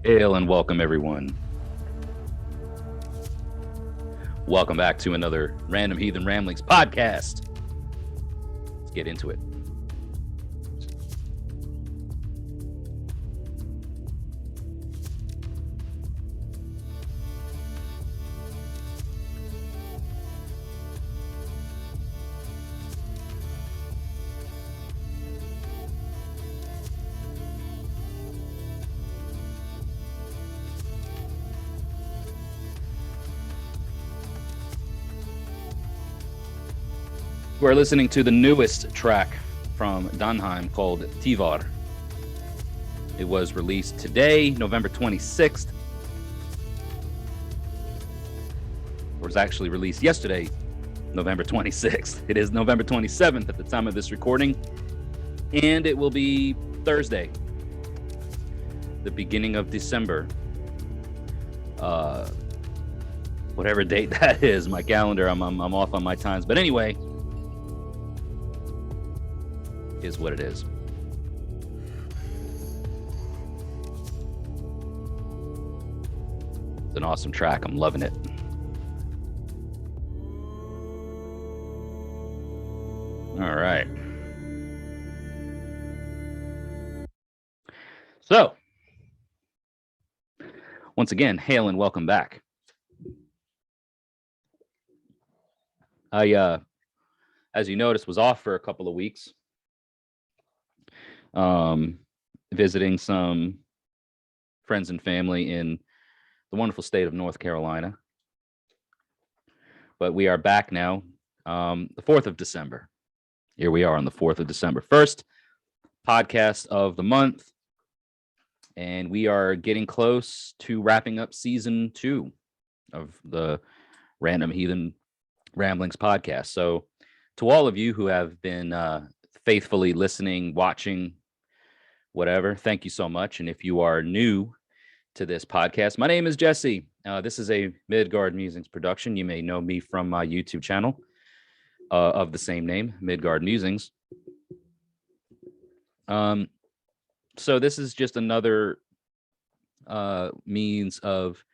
Hail and welcome, everyone. Welcome back to another Random Heathen Ramblings podcast. Let's get into it. We're listening to the newest track from Danheim called Tívar. It was released today, November 26th. It was actually released yesterday, November 26th. It is November 27th at the time of this recording, and it will be Thursday, the beginning of December. Whatever date that is, my calendar, I'm off on my times. But anyway, is what it is. It's an awesome track. I'm loving it. All right. So, once again, hail and welcome back. I, as you noticed, was off for a couple of weeks. Visiting some friends and family in the wonderful state of North Carolina. But we are back now, the 4th of December. Here we are on the 4th of December. First podcast of the month. And we are getting close to wrapping up season 2 of the Random Heathen Ramblings podcast. So to all of you who have been faithfully listening, watching, whatever, thank you so much. And if you are new to this podcast, my name is Jesse. This is a Midgard Musings production. You may know me from my YouTube channel of the same name, Midgard Musings. So this is just another means of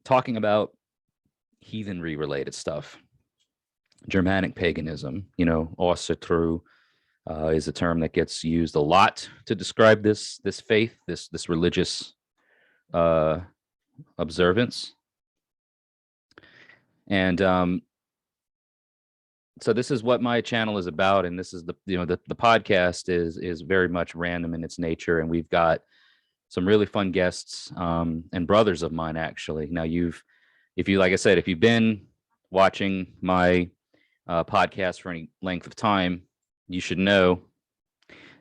talking about heathenry related stuff. Germanic paganism, Åsatrú is a term that gets used a lot to describe this faith, this religious observance. And so this is what my channel is about, and this is the podcast is very much random in its nature, and we've got some really fun guests and brothers of mine actually. Now if you've been watching my podcast for any length of time, you should know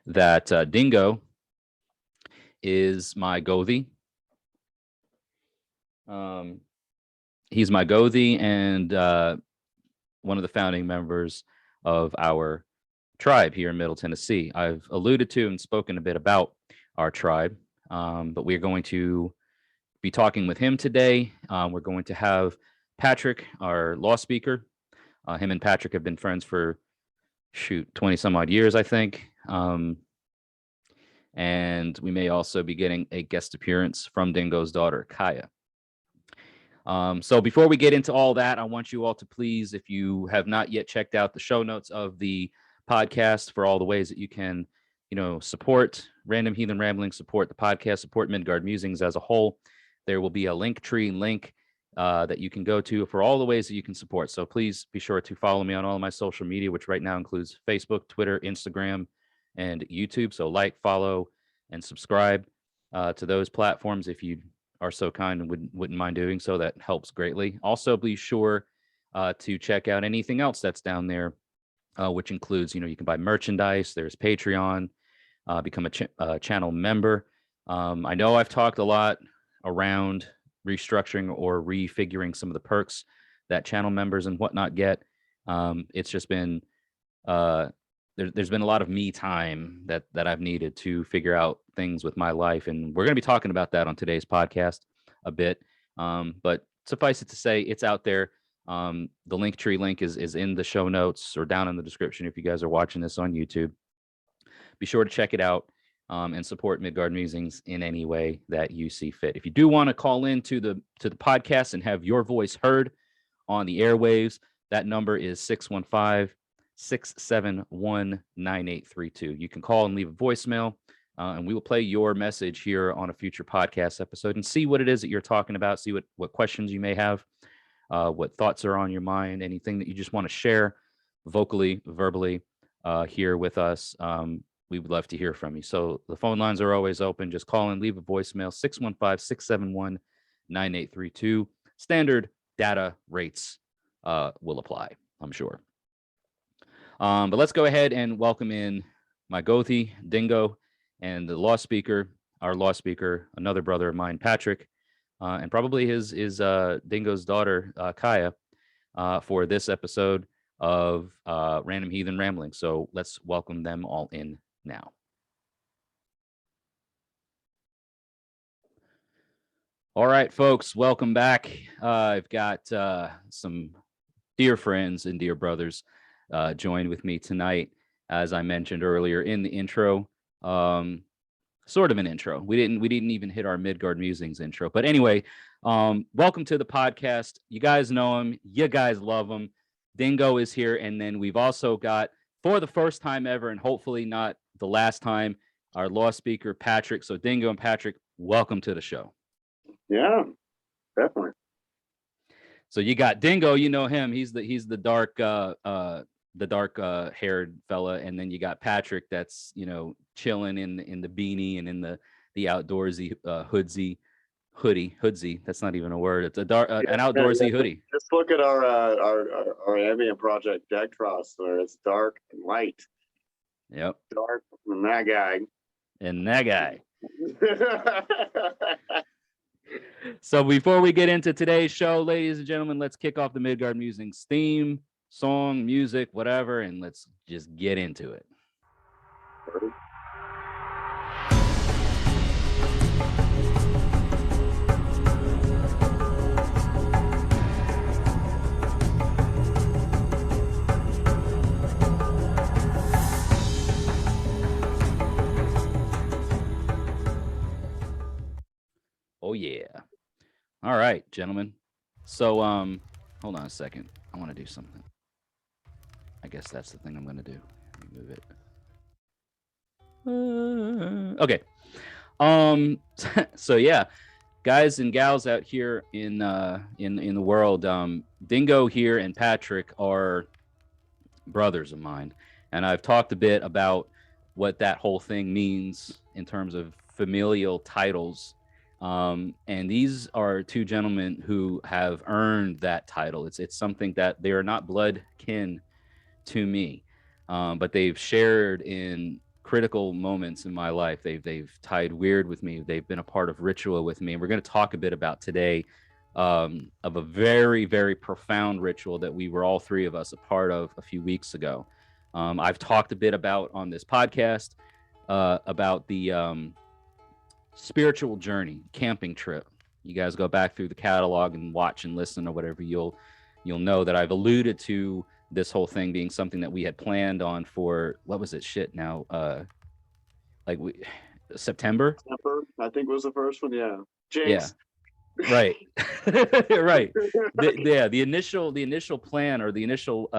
that Dingo is my Gothi. He's my Gothi and one of the founding members of our tribe here in Middle Tennessee. I've alluded to and spoken a bit about our tribe, but we're going to be talking with him today. We're going to have Patrick, our law speaker. Him and Patrick have been friends for 20 some odd years, I think. And we may also be getting a guest appearance from Dingo's daughter, Kaya. So before we get into all that, I want you all to please, if you have not yet checked out the show notes of the podcast for all the ways that you can, support Random Heathen Rambling, support the podcast, support Midgard Musings as a whole, there will be a Linktree link that you can go to for all the ways that you can support. So please be sure to follow me on all of my social media, which right now includes Facebook, Twitter, Instagram, and YouTube. So like, follow, and subscribe to those platforms if you are so kind and wouldn't mind doing so. That helps greatly. Also, be sure to check out anything else that's down there, which includes, you can buy merchandise. There's Patreon, become a channel member. I know I've talked a lot around restructuring or refiguring some of the perks that channel members and whatnot get. It's just been there's been a lot of me time that I've needed to figure out things with my life, and we're going to be talking about that on today's podcast a bit. But suffice it to say, it's out there. The Linktree link is in the show notes or down in the description if you guys are watching this on YouTube. Be sure to check it out. and support Midgard Musings in any way that you see fit. If you do want to call in to the podcast and have your voice heard on the airwaves, that number is 615-671-9832. You can call and leave a voicemail, and we will play your message here on a future podcast episode and see what it is that you're talking about, see what questions you may have, what thoughts are on your mind, anything that you just want to share vocally, verbally here with us. We would love to hear from you. So the phone lines are always open. Just call and leave a voicemail, 615-671-9832. Standard data rates will apply, I'm sure. But let's go ahead and welcome in my Gothi, Dingo, and the our law speaker, another brother of mine, Patrick, and probably his Dingo's daughter, Kaya, for this episode of Random Heathen Rambling. So let's welcome them all in now. All right, folks, welcome back. I've got some dear friends and dear brothers joined with me tonight, as I mentioned earlier in the intro. Sort of an intro. We didn't even hit our Midgard Musings intro, but anyway, welcome to the podcast. You guys know him. You guys love him. Dingo is here, and then we've also got, for the first time ever, and hopefully not the last time, our law speaker, Patrick. So Dingo and Patrick, welcome to the show. Yeah, definitely. So you got Dingo, you know him. He's the dark haired fella, and then you got Patrick that's, chilling in the beanie and in the outdoorsy hoodie. That's not even a word. It's an outdoorsy hoodie. Just look at our ambient project deck truss, where it's dark and light. Yep. Dark and that guy. So before we get into today's show, ladies and gentlemen, let's kick off the Midgard Musings theme, song, music, whatever, and let's just get into it. Oh yeah. All right, gentlemen. So hold on a second. I want to do something. I guess that's the thing I'm going to do. Move it. Okay. So yeah, guys and gals out here in the world, Dingo here and Patrick are brothers of mine, and I've talked a bit about what that whole thing means in terms of familial titles. And these are two gentlemen who have earned that title. It's something that they are not blood kin to me, but they've shared in critical moments in my life. They've tied weird with me. They've been a part of ritual with me. And we're going to talk a bit about today of a very, very profound ritual that we were all three of us a part of a few weeks ago. I've talked a bit about on this podcast about the spiritual journey, camping trip. You guys go back through the catalog and watch and listen or whatever, you'll know that I've alluded to this whole thing being something that we had planned on for, what was it? September, I think was the first one. Yeah. Jinx. Yeah. Right. Right. The initial plan, or the initial,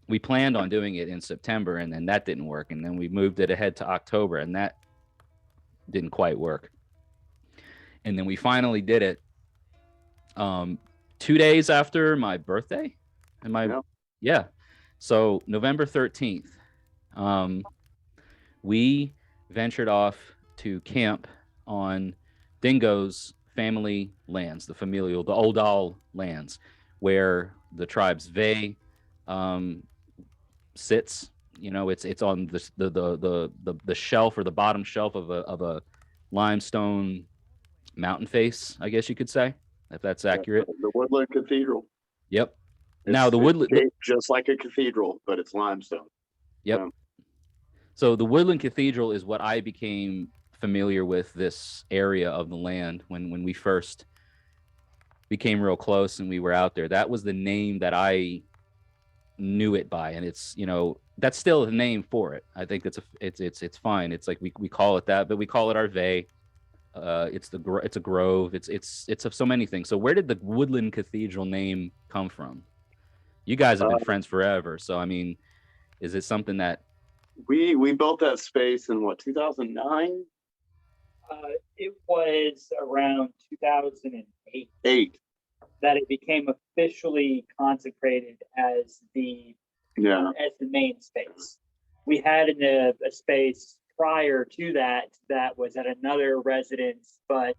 we planned on doing it in September, and then that didn't work. And then we moved it ahead to October, and that didn't quite work. And then we finally did it 2 days after my birthday. Yeah. So November 13th, we ventured off to camp on Dingo's family lands, the Oldal lands, where the tribes Ve sits. It's on the shelf, or the bottom shelf of a limestone mountain face, I guess you could say, if that's accurate. The Woodland Cathedral. Yep. Now the Woodland, just like a cathedral, but it's limestone. Yep. So the Woodland Cathedral is what I became familiar with this area of the land when we first became real close and we were out there. That was the name that I knew it by, and it's that's still the name for it. I think it's fine. It's like we call it that, but we call it our Vey. It's a grove. It's of so many things. So where did the Woodland Cathedral name come from? You guys have been friends forever. So I mean, is it something that we built that space in what, 2009? It was around 2008 8. that it became officially consecrated as the main space. We had a space prior to that was at another residence, but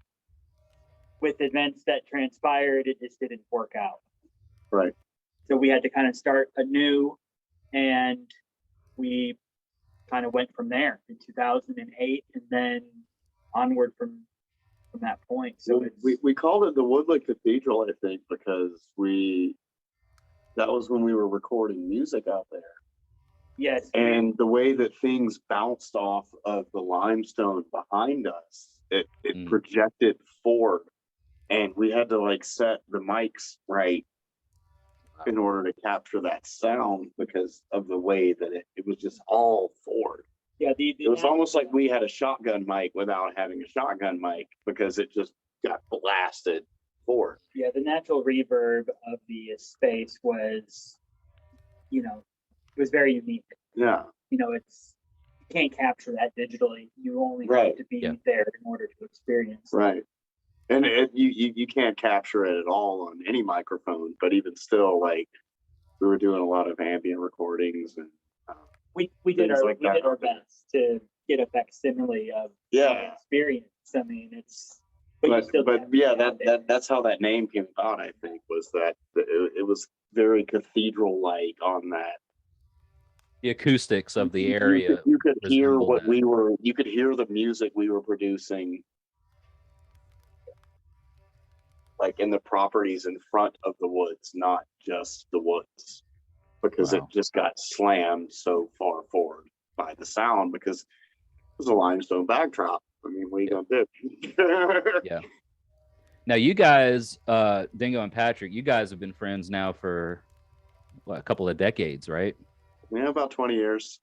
with events that transpired, it just didn't work out. Right. So we had to kind of start anew, and we kind of went from there in 2008, and then onward from that point. So we called it the Woodland Cathedral, I think, because that was when we were recording music out there. Yes. And the way that things bounced off of the limestone behind us, it projected forward, and we had to like set the mics right in order to capture that sound because of the way that it was just all forward. Yeah, it was almost like we had a shotgun mic without having a shotgun mic because it just got blasted forward. Yeah, the natural reverb of the space was, was very unique. Yeah. You can't capture that digitally. You only have to be there in order to experience. Right. And you can't capture it at all on any microphone, but even still, like, we were doing a lot of ambient recordings, and we did our best to get a facsimile of the experience. I mean, that's how that name came about. I think was that it was very cathedral-like on that. The acoustics of the area. You could hear what you could hear the music we were producing, like in the properties in front of the woods, not just the woods, because it just got slammed so far forward by the sound because it was a limestone backdrop. I mean, what are you gonna do? Yeah. Now you guys, Dingo and Patrick, you guys have been friends now for a couple of decades, right? Yeah, about 20 years.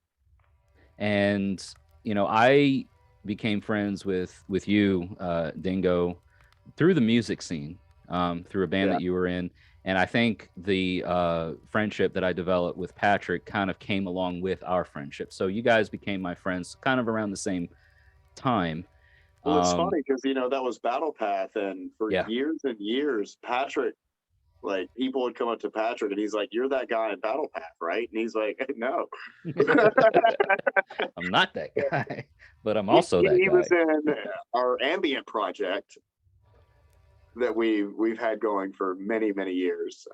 And I became friends with you, Dingo, through the music scene, through a band that you were in. And I think the friendship that I developed with Patrick kind of came along with our friendship. So you guys became my friends kind of around the same time. Well, it's funny because, that was Battle Path. And for years and years, Patrick, like, people would come up to Patrick and he's like, "You're that guy in Battle Path, right?" And he's like, "No." I'm not that guy, but I'm also that guy. He was in our ambient project that we've had going for many, many years.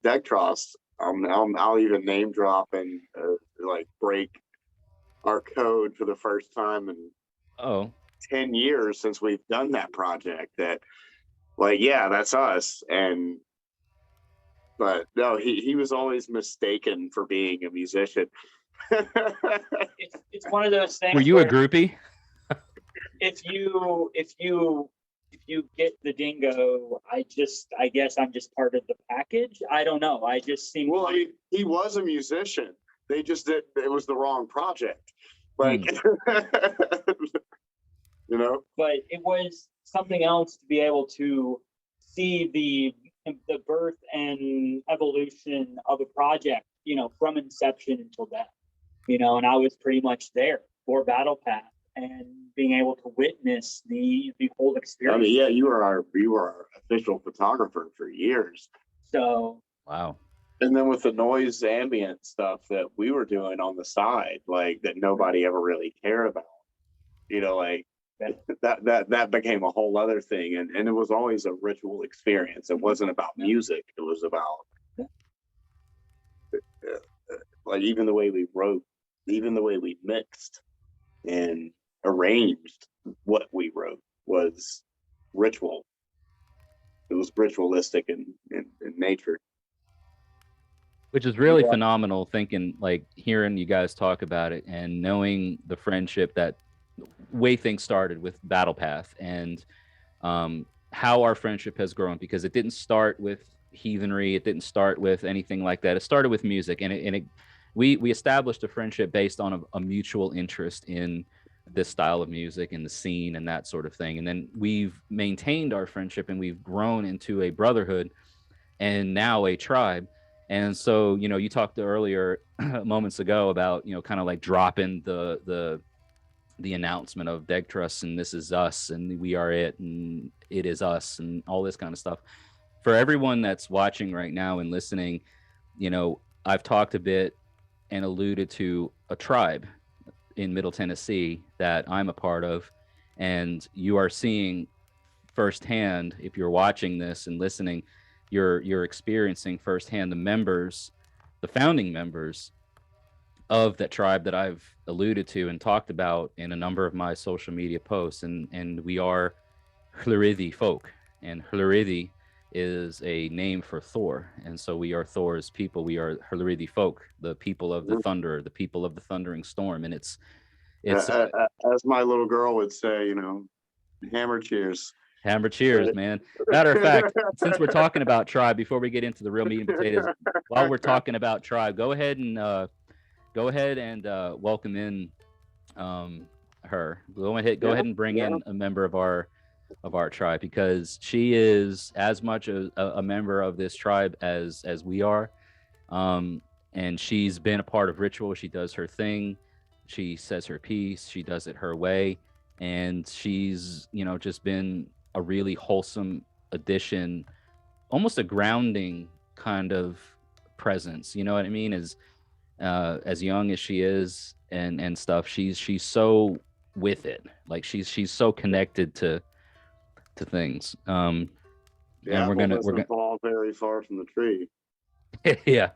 Decktross. I'll even name drop and like break our code for the first time in 10 years since we've done that project. That, like, that's us. But no, he was always mistaken for being a musician. It's one of those things. Were you a groupie? If you get the Dingo, I guess I'm just part of the package. I don't know. I just seem. Well, he was a musician. They just did. It was the wrong project. Like, But it was something else to be able to see the birth and evolution of a project, from inception until death, and I was pretty much there for Battle Path and being able to witness the whole experience. I mean, you were our official photographer for years. So wow. And then with the noise ambient stuff that we were doing on the side, like, that nobody ever really cared about, like, that became a whole other thing, and it was always a ritual experience. It wasn't about music. It was about like, even the way we wrote, even the way we mixed and arranged what we wrote was ritual. It was ritualistic in nature, which is really phenomenal. Thinking, like, hearing you guys talk about it and knowing the friendship that way things started with Battle Path, and how our friendship has grown, because it didn't start with heathenry. It didn't start with anything like that. It started with music, and we established a friendship based on a mutual interest in this style of music and the scene and that sort of thing. And then we've maintained our friendship and we've grown into a brotherhood and now a tribe. And so, you know, you talked earlier moments ago about, you know, kind of like dropping the announcement of Degtrus and this is us and we are it and it is us and all this kind of stuff. For everyone that's watching right now and listening, you know, I've talked a bit and alluded to a tribe in Middle Tennessee that I'm a part of, and you are seeing firsthand, if you're watching this and listening, you're experiencing firsthand the members, the founding members of that tribe that I've alluded to and talked about in a number of my social media posts. And we are Hlórriðifólk, and Hlórriði is a name for Thor. And so we are Thor's people. We are Hlórriðifólk, the people of the thunder, the people of the thundering storm. And it's as my little girl would say, you know, hammer cheers. Hammer cheers, man. Matter of fact, since we're talking about tribe, before we get into the real meat and potatoes, while we're talking about tribe, go ahead and welcome in her. Go ahead and bring in a member of our tribe, because she is as much a member of this tribe as we are. And she's been a part of ritual. She does her thing. She says her piece. She does it her way. And she's, you know, just been a really wholesome addition, almost a grounding kind of presence. You know what I mean? As young as she is and stuff, she's so with it. Like she's so connected to things. And we're gonna fall very far from the tree. Yeah,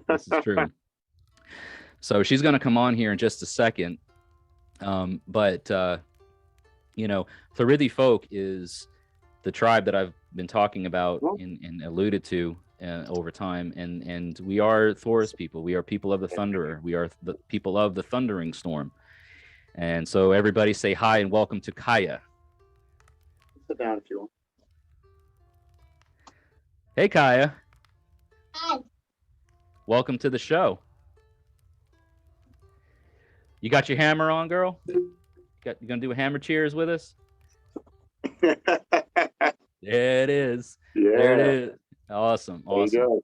this is true. So she's gonna come on here in just a second. But you know, Hlórriðifólk is the tribe that I've been talking about and alluded to over time, and we are Thor's people. We are people of the Thunderer. We are the people of the thundering storm. And so everybody say hi and welcome to Kaya. Sit down if you want. Hey, Kaya. Hi. Welcome to the show. You got your hammer on, girl? You gonna do a hammer cheers with us? There There it is. Yeah. There it is. Awesome. you Awesome. go.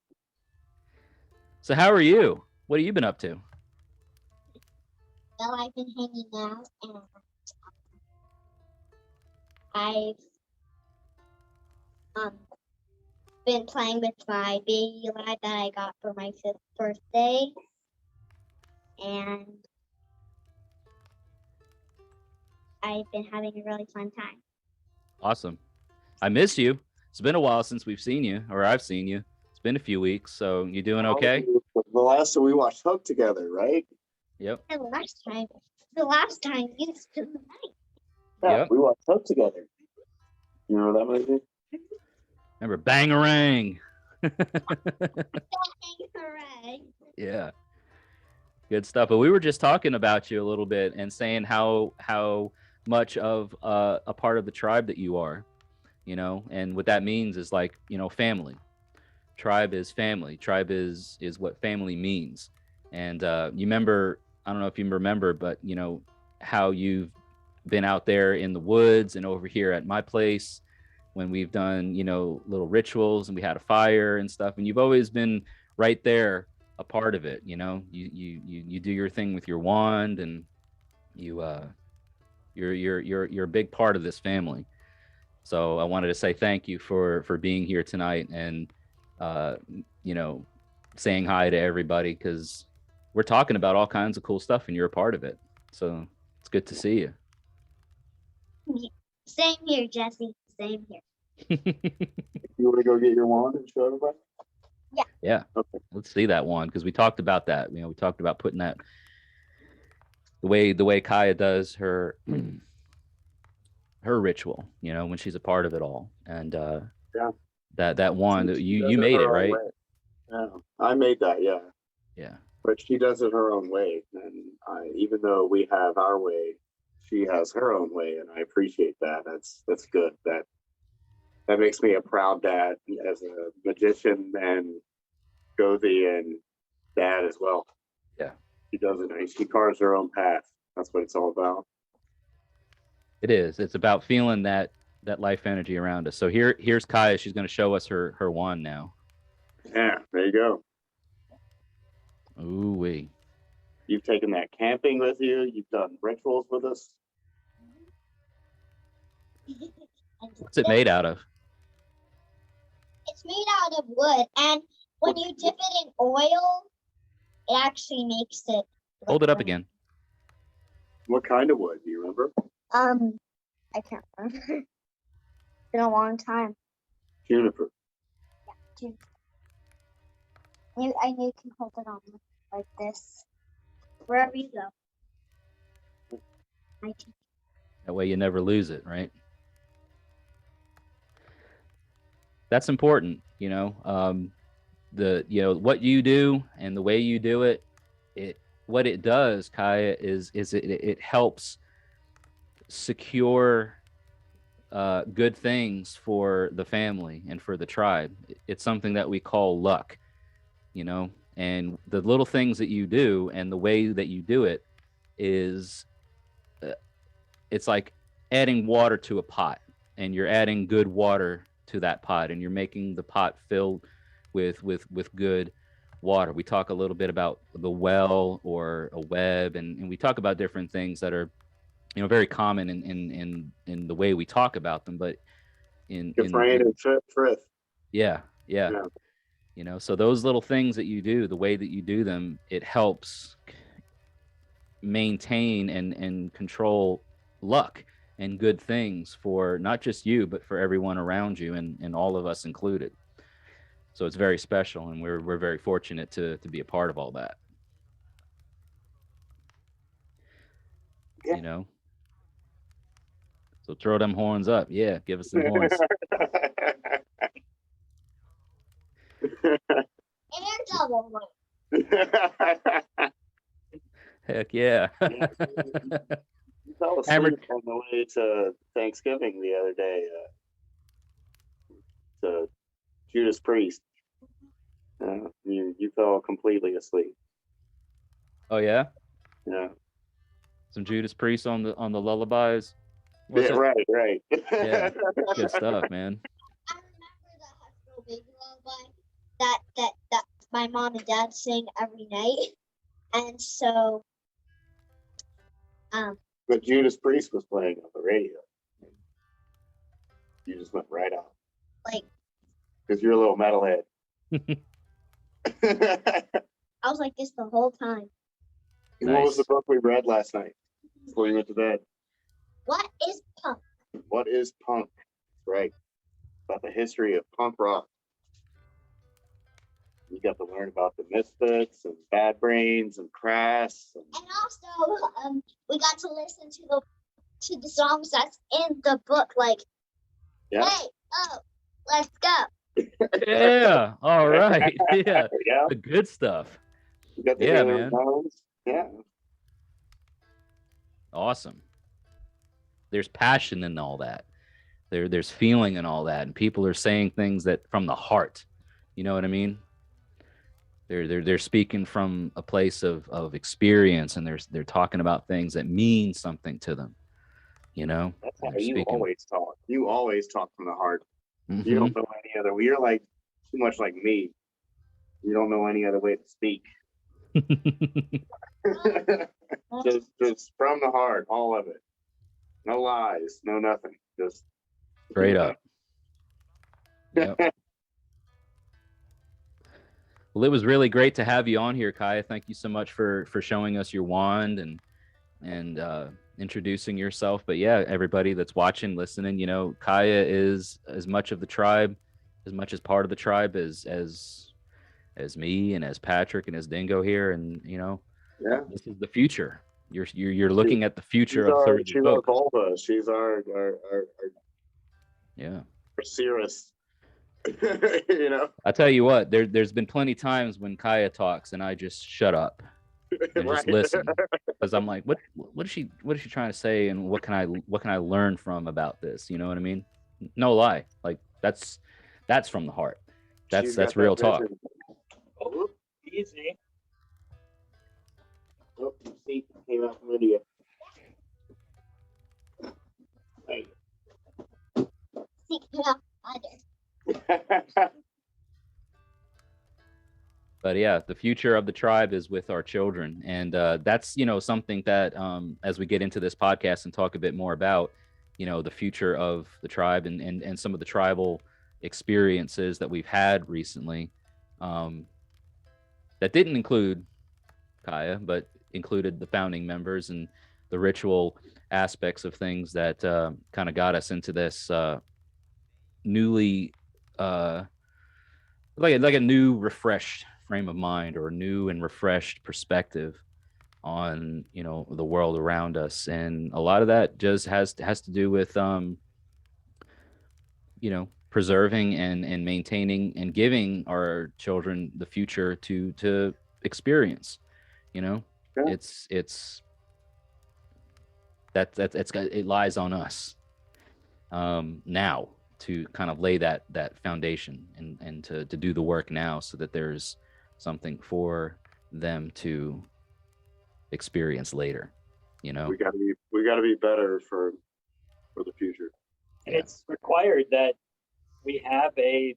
So how are you? What have you been up to? Well, I've been hanging out and I've been playing with my baby lad that I got for my 5th birthday, and I've been having a really fun time. Awesome. I miss you. It's been a while since we've seen you, or I've seen you. It's been a few weeks. So you doing okay? The last time we watched Hook together, right? Yep. And the last time you spent the night. Yeah, Yep. we watched Hook together. You know that movie? Remember Bangarang? Hooray. Yeah. Good stuff. But we were just talking about you a little bit and saying how much of a part of the tribe that you are, you know, and what that means is, like, you know, family. Tribe is family. Tribe is what family means. And you remember, I don't know if you remember, but you know how you've been out there in the woods and over here at my place when we've done, you know, little rituals and we had a fire and stuff, and you've always been right there, a part of it. You know, you do your thing with your wand, and you're a big part of this family. So I wanted to say thank you for being here tonight and you know, saying hi to everybody, because we're talking about all kinds of cool stuff and you're a part of it. So it's good to see you. Same here, Jesse. Same here. You want to go get your wand and show everybody? Yeah. Okay. Let's see that one, because we talked about that. You know, we talked about putting that the way Kaya does her her ritual, you know, when she's a part of it all. And that wand, you made it, right? Yeah, I made that. Yeah. Yeah. But she does it her own way, and even though we have our way, she has her own way, and I appreciate that. That's good. That makes me a proud dad as a magician and Gothi and dad as well. does it nice. She carves her own path. That's what it's all about. It is. It's about feeling that life energy around us. So here's Kaya. She's going to show us her wand now. Yeah, there you go. Ooh wee. You've taken that camping with you. You've done rituals with us. What's it made out of? It's made out of wood, and when you dip it in oil, it actually makes it. Hold it up again. What kind of wood? Do you remember? I can't remember. It's been a long time. Juniper. I know you can hold it on like this wherever you go. That way you never lose it, right? That's important, you know. What you do and the way you do it, what it does, Kaya, is it helps secure good things for the family and for the tribe. It's something that we call luck, you know, and the little things that you do and the way that you do it is it's like adding water to a pot, and you're adding good water to that pot, and you're making the pot filled with good water. We talk a little bit about the well or a web, and we talk about different things that are, you know, very common in the way we talk about them, but in frith. Yeah. You know, so those little things that you do, the way that you do them, it helps maintain and control luck and good things for not just you, but for everyone around you, and all of us included. So it's very special, and we're very fortunate to be a part of all that. Yeah. You know. So throw them horns up. Yeah, give us some horns. And double one. Heck yeah. You fell asleep on the way to Thanksgiving the other day. To Judas Priest. You fell completely asleep. Oh yeah? Yeah. Some Judas Priest on the lullabies. Yeah, right. Yeah, good stuff, man. I remember the Husker Baby lullaby that my mom and dad sing every night, and so But Judas Priest was playing on the radio. You just went right out. Like, because you're a little metalhead. I was like this the whole time. Nice. What was the book we read last night before you went to bed? What is punk? What is punk? Right. About the history of punk rock. You got to learn about the Misfits and Bad Brains and Crass. And also, we got to listen to the songs that's in the book. Like, yeah. Hey, oh, let's go. Yeah. All right. Yeah. Yeah. The good stuff. You got the man. Sounds. Yeah. Awesome. There's passion in all that. There's feeling in all that, and people are saying things that from the heart. You know what I mean? They're speaking from a place of experience, and they're talking about things that mean something to them. You know? That's how you always talk. You always talk from the heart. Mm-hmm. You don't know any other way. You're like too much like me. You don't know any other way to speak. just from the heart, all of it. No lies, no nothing. Just straight up. Yep. Well, it was really great to have you on here, Kaya. Thank you so much for showing us your wand and introducing yourself. But yeah, everybody that's watching, listening, you know, Kaya is as much of the tribe, as much as part of the tribe as me and as Patrick and as Dingo here. And you know, yeah, this is the future. You're looking at the future of Hlórriðifólk. She's our Volva. She's our yeah. Cirrus. You know. I tell you what, there's been plenty times when Kaya talks and I just shut up and just listen, because I'm like, what is she trying to say, and what can I learn from about this? You know what I mean? No lie, like that's from the heart. That's real talk. Oh, easy. Oh, see, came out from India. Hey. Seek help others. But yeah, the future of the tribe is with our children, and that's something that as we get into this podcast and talk a bit more about the future of the tribe and some of the tribal experiences that we've had recently, that didn't include Kaya, but included the founding members and the ritual aspects of things that kind of got us into this newly like a new refreshed frame of mind, or a new and refreshed perspective on the world around us. And a lot of that just has to do with preserving and maintaining and giving our children the future to experience. Yeah. It's it lies on us now to kind of lay that foundation and to do the work now, so that there's something for them to experience later. We gotta be better for the future. And it's required that we have a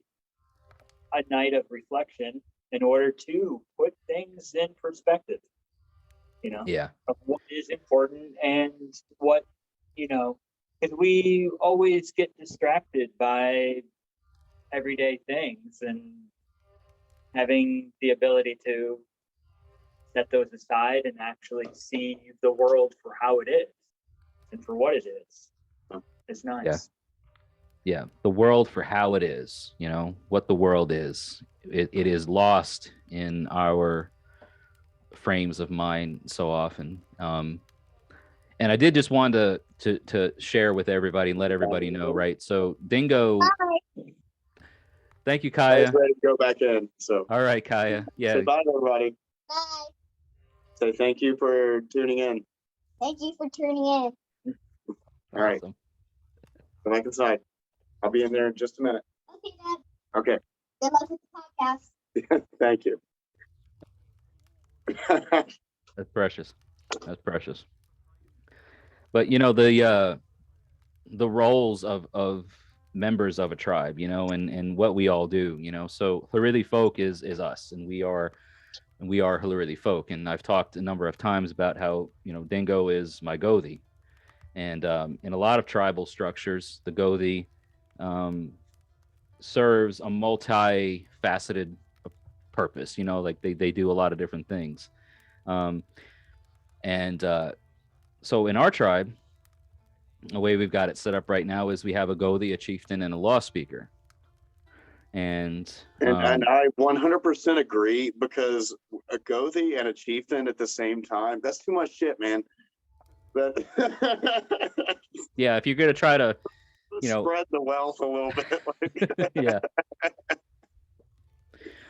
night of reflection in order to put things in perspective, of what is important and what, because we always get distracted by everyday things, and having the ability to set those aside and actually see the world for how it is and for what it is. It's nice. Yeah. The world for how it is, what the world is. It is lost in our frames of mind so often. And I did just want to share with everybody and let everybody know, right? So Dingo. Bye. I Thank you, was Kaya. ready to go back in. So All right, Kaya. Yeah. say bye, everybody. Bye. Say thank you for tuning in. Thank you for tuning in. All right. Awesome. Go back inside. I'll be in there in just a minute. Okay, Dad. Okay. Good luck with the podcast. Thank you. That's precious. That's precious. But the roles of members of a tribe, and what we all do, So Hlórriðifólk is us, and we are Hlórriðifólk. And I've talked a number of times about how Dingo is my Gothi, and in a lot of tribal structures, the Gothi serves a multifaceted purpose. Like they do a lot of different things, so in our tribe, the way we've got it set up right now is we have a Gothi, a chieftain, and a law speaker. And I 100% agree, because a Gothi and a chieftain at the same time, that's too much shit, man. yeah, if you're going to try to, spread the wealth a little bit. Yeah.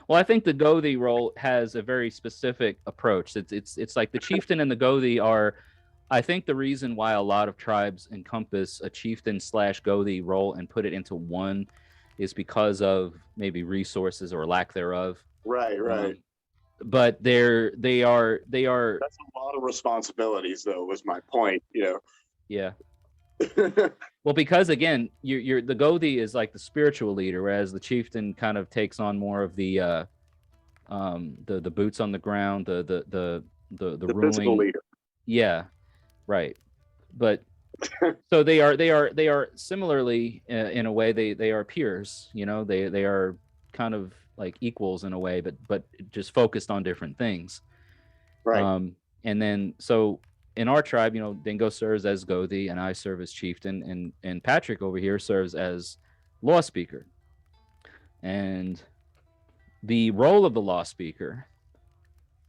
Well, I think the Gothi role has a very specific approach. It's like the chieftain and the Gothi are, I think, the reason why a lot of tribes encompass a chieftain / Gothi role and put it into one is because of maybe resources or lack thereof. Right. But they are. That's a lot of responsibilities, though, was my point. Yeah. Well, because again, you're the Gothi is like the spiritual leader, whereas the chieftain kind of takes on more of the boots on the ground, the ruling physical leader. Yeah, right. But so they are similarly in a way they are peers. They are kind of like equals in a way, but just focused on different things. Right. And then so in our tribe, Dingo serves as Gothi and I serve as chieftain, and Patrick over here serves as law speaker. And the role of the law speaker,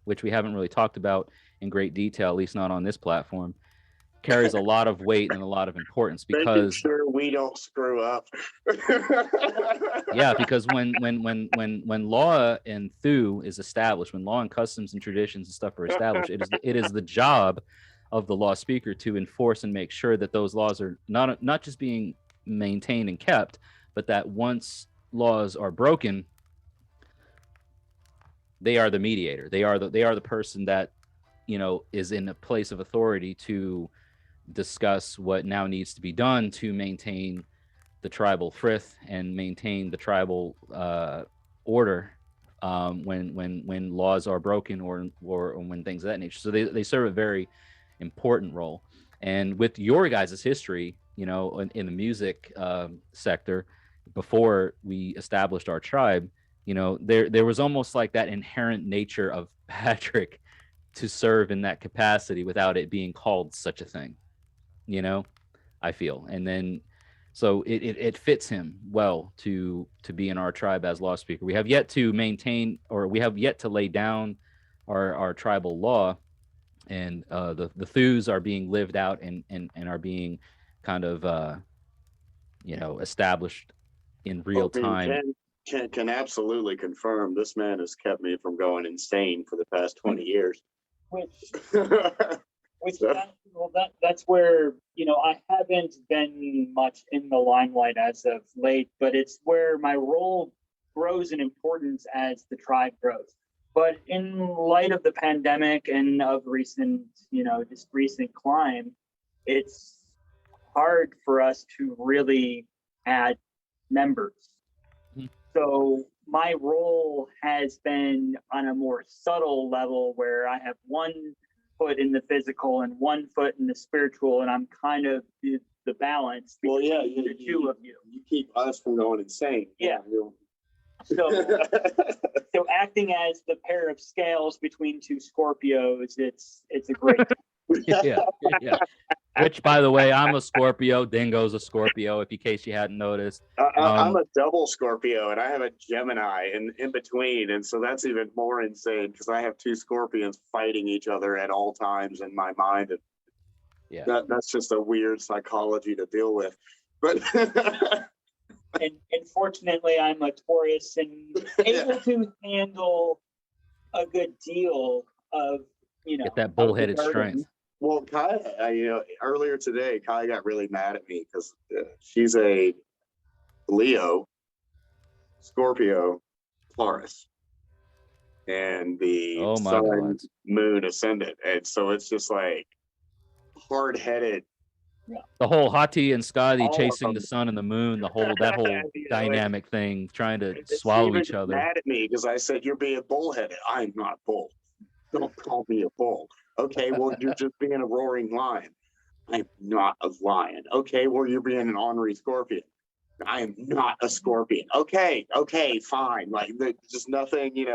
which we haven't really talked about in great detail, at least not on this platform, carries a lot of weight and a lot of importance, because making sure we don't screw up. Yeah, because when law and thu is established, when law and customs and traditions and stuff are established, it is the job of the law speaker to enforce and make sure that those laws are not just being maintained and kept, but that once laws are broken, they are the mediator. They are the person that is in a place of authority to discuss what now needs to be done to maintain the tribal frith and maintain the tribal order when laws are broken or when things of that nature. So they serve a very important role. And with your guys' history, in the music sector, before we established our tribe, there was almost like that inherent nature of Patrick to serve in that capacity without it being called such a thing, I feel. And then so it fits him well to be in our tribe as law speaker. We have yet to maintain, or we have yet to lay down our tribal law, and the thews are being lived out and are being kind of established in real time. Can absolutely confirm this man has kept me from going insane for the past 20 years. That's where I haven't been much in the limelight as of late, but it's where my role grows in importance as the tribe grows. But in light of the pandemic and of recent climb, it's hard for us to really add members. Mm-hmm. So my role has been on a more subtle level where I have one foot in the physical and one foot in the spiritual, and I'm kind of the balance between the two of you. You keep us from going insane. Yeah. So acting as the pair of scales between two Scorpios, it's a great yeah. Which, by the way, I'm a Scorpio. Dingo's a Scorpio, in case you hadn't noticed. I'm a double Scorpio, and I have a Gemini in between, and so that's even more insane because I have two Scorpions fighting each other at all times in my mind. And that's just a weird psychology to deal with. But and fortunately, I'm a Taurus and able to handle a good deal of get that bullheaded strength. Well, Kaya, earlier today, Kaya got really mad at me because she's a Leo, Scorpio, Taurus, and the sun, moon ascendant, and so it's just like hard-headed. Yeah. The whole Hati and Skadi chasing the sun and the moon, that whole dynamic thing, trying to swallow each other. Mad at me because I said you're being bullheaded. I'm not bull. Don't call me a bull. Okay, well, you're just being a roaring lion. I'm not a lion. Okay, well, you're being an ornery scorpion. I am not a scorpion. Okay, fine. Like, there's just nothing,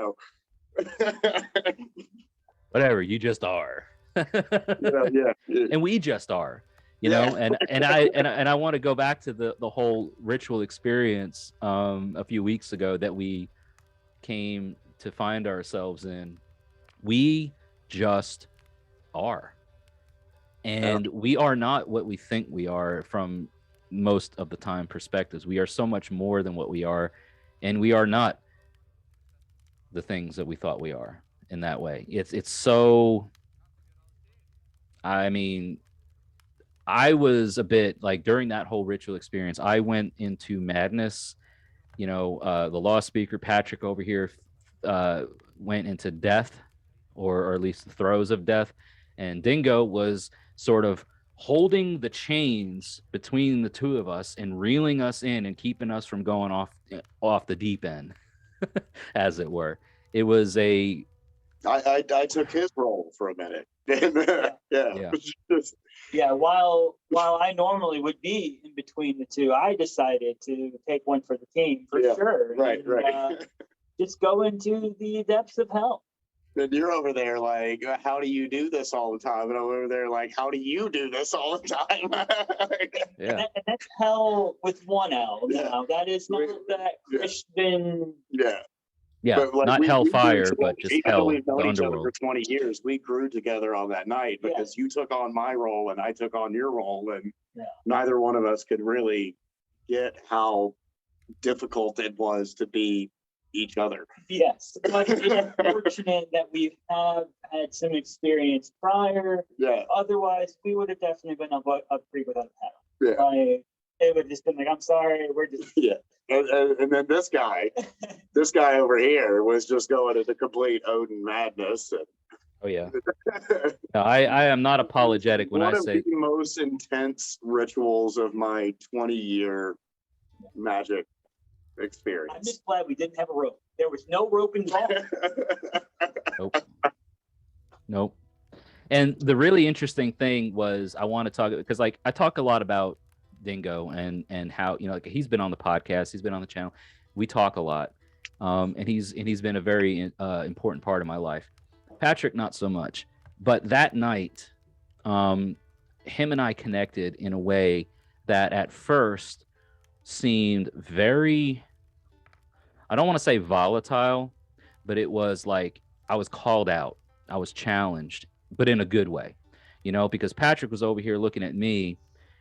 Whatever, you just are. Yeah. And we just are, and I want to go back to the whole ritual experience a few weeks ago that we came to find ourselves in. We just are, and we are not what we think we are from most of the time perspectives. We are so much more than what we are, and we are not the things that we thought we are in that way. It's so, I mean, I was a bit like, during that whole ritual experience, I went into madness. The law speaker Patrick over here went into death, or at least the throes of death, and Dingo was sort of holding the chains between the two of us and reeling us in and keeping us from going off the deep end, as it were. It was I took his role for a minute. Yeah. While I normally would be in between the two, I decided to take one for the team for sure. Right. Just go into the depths of hell. And you're over there like, how do you do this all the time? And I'm over there like, how do you do this all the time? And that's hell with one L. Now that is not that Christian. Yeah, but like, not hellfire, but just hell. We've known each other for 20 years. We grew together on that night because you took on my role and I took on your role, and neither one of us could really get how difficult it was to be each other. Yes, but it's fortunate that we have had some experience prior. Yeah. Otherwise, we would have definitely been a freak without a paddle. Yeah. Like, it would have just been like, I'm sorry, we're just. Yeah. And then this guy over here was just going into complete Odin madness. Oh yeah. No, I am not apologetic when One I of say the most intense rituals of my 20-year magic I'm experience. just glad we didn't have a rope. There was no rope involved. nope. Nope. And the really interesting thing was I want to talk because like I talk a lot about Dingo and how, you know, like he's been on the podcast, he's been on the channel. We talk a lot. And he's been a very important part of my life. Patrick, not so much. But that night, him and I connected in a way that at first seemed very, I don't want to say volatile, but it was like I was called out. I was challenged, but in a good way, you know, because Patrick was over here looking at me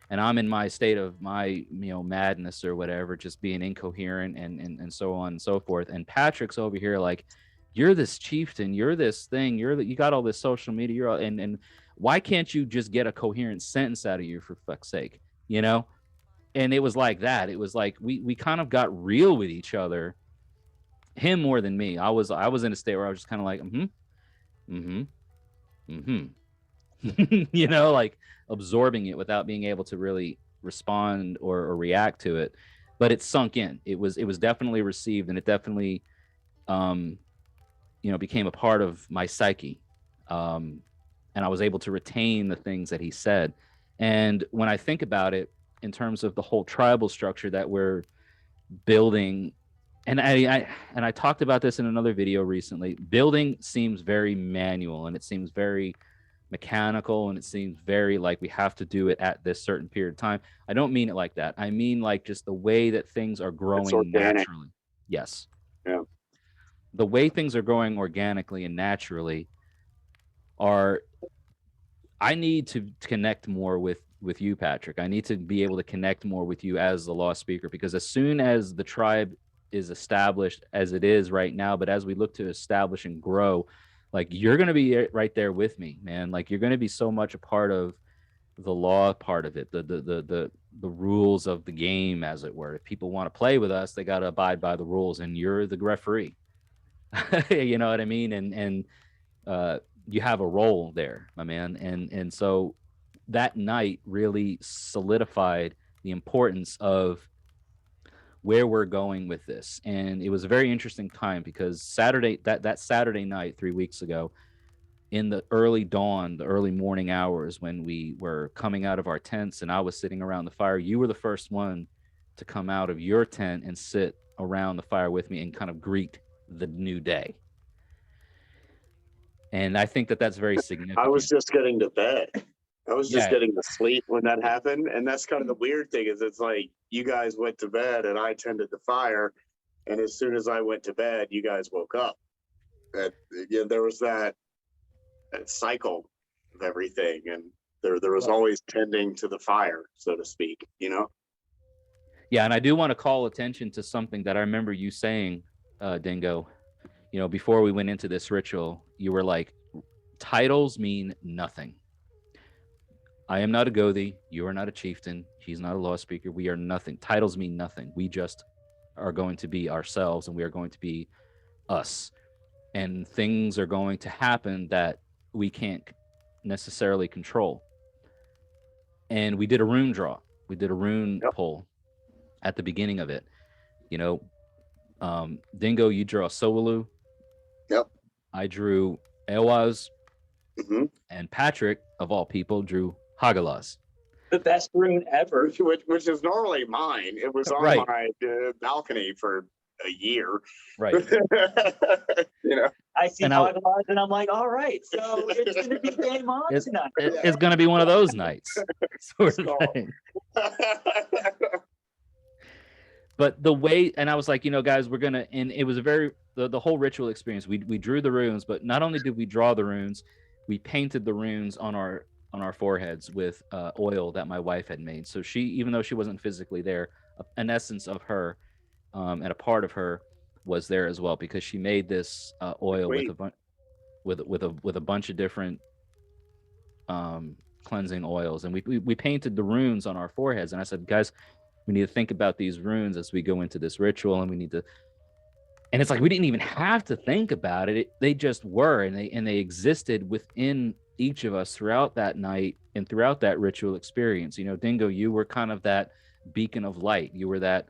and I'm in my state of my, you know, madness or whatever, just being incoherent and so on and so forth. And Patrick's over here like, you're this chieftain, you're this thing, you got all this social media, you're all, and why can't you just get a coherent sentence out of you for fuck's sake, you know? And it was like that. It was like we kind of got real with each other. Him more than me. I was in a state where I was just kind of like, you know, like absorbing it without being able to really respond or react to it. But it sunk in. It was definitely received, and it definitely you know, became a part of my psyche. And I was able to retain the things that he said. And when I think about it in terms of the whole tribal structure that we're building, and I talked about this in another video recently, building seems very manual and it seems very mechanical and it seems very like we have to do it at this certain period of time. I don't mean it like that. I mean like just the way that things are growing naturally. Yes. Yeah. The way things are growing organically and naturally are, I need to connect more with you, Patrick. I need to be able to connect more with you as the law speaker, because as soon as the tribe is established as it is right now, but as we look to establish and grow, like you're going to be right there with me, man. Like you're going to be so much a part of the law part of it, the rules of the game, as it were. If people want to play with us, they got to abide by the rules, and you're the referee. You know what I mean? And you have a role there, my man. And so that night really solidified the importance of where we're going with this. And it was a very interesting time because that Saturday night 3 weeks ago, in the early dawn, the early morning hours, when we were coming out of our tents and I was sitting around the fire, you were the first one to come out of your tent and sit around the fire with me and kind of greet the new day. And I think that that's very significant. I was just getting to bed. I was just Yeah. getting to sleep when that happened. And that's kind of the weird thing, is it's like you guys went to bed and I tended the fire. And as soon as I went to bed, you guys woke up. That, yeah, there was that cycle of everything. And there was always tending to the fire, so to speak, you know? Yeah, and I do want to call attention to something that I remember you saying, Dingo. You know, before we went into this ritual, you were like, titles mean nothing. I am not a Gothi. You are not a chieftain. He's not a law speaker. We are nothing. Titles mean nothing. We just are going to be ourselves, and we are going to be us. And things are going to happen that we can't necessarily control. And we did a rune draw. We did a rune pull at the beginning of it. You know, Dingo, you draw Sowulu. Yep. I drew Elwaz. Mm-hmm. And Patrick, of all people, drew Hagalaz. The best rune ever. Which is normally mine. It was on Right. my balcony for a year. Right. You know, I see And Hagalaz and I'm like, all right, so it's going to be game on tonight. It's going to be one of those nights. Sort of thing. But the way, and I was like, you know, guys, we're going to, and it was a very, the whole ritual experience. We drew the runes, but not only did we draw the runes, we painted the runes on our foreheads with oil that my wife had made. So she, even though she wasn't physically there, an essence of her and a part of her was there as well, because she made this oil with a bunch of different cleansing oils, and we painted the runes on our foreheads. And I said, guys, we need to think about these runes as we go into this ritual, and we need to And it's like we didn't even have to think about it. They just were, and they existed within each of us throughout that night and throughout that ritual experience. You know, Dingo, you were kind of that beacon of light. You were that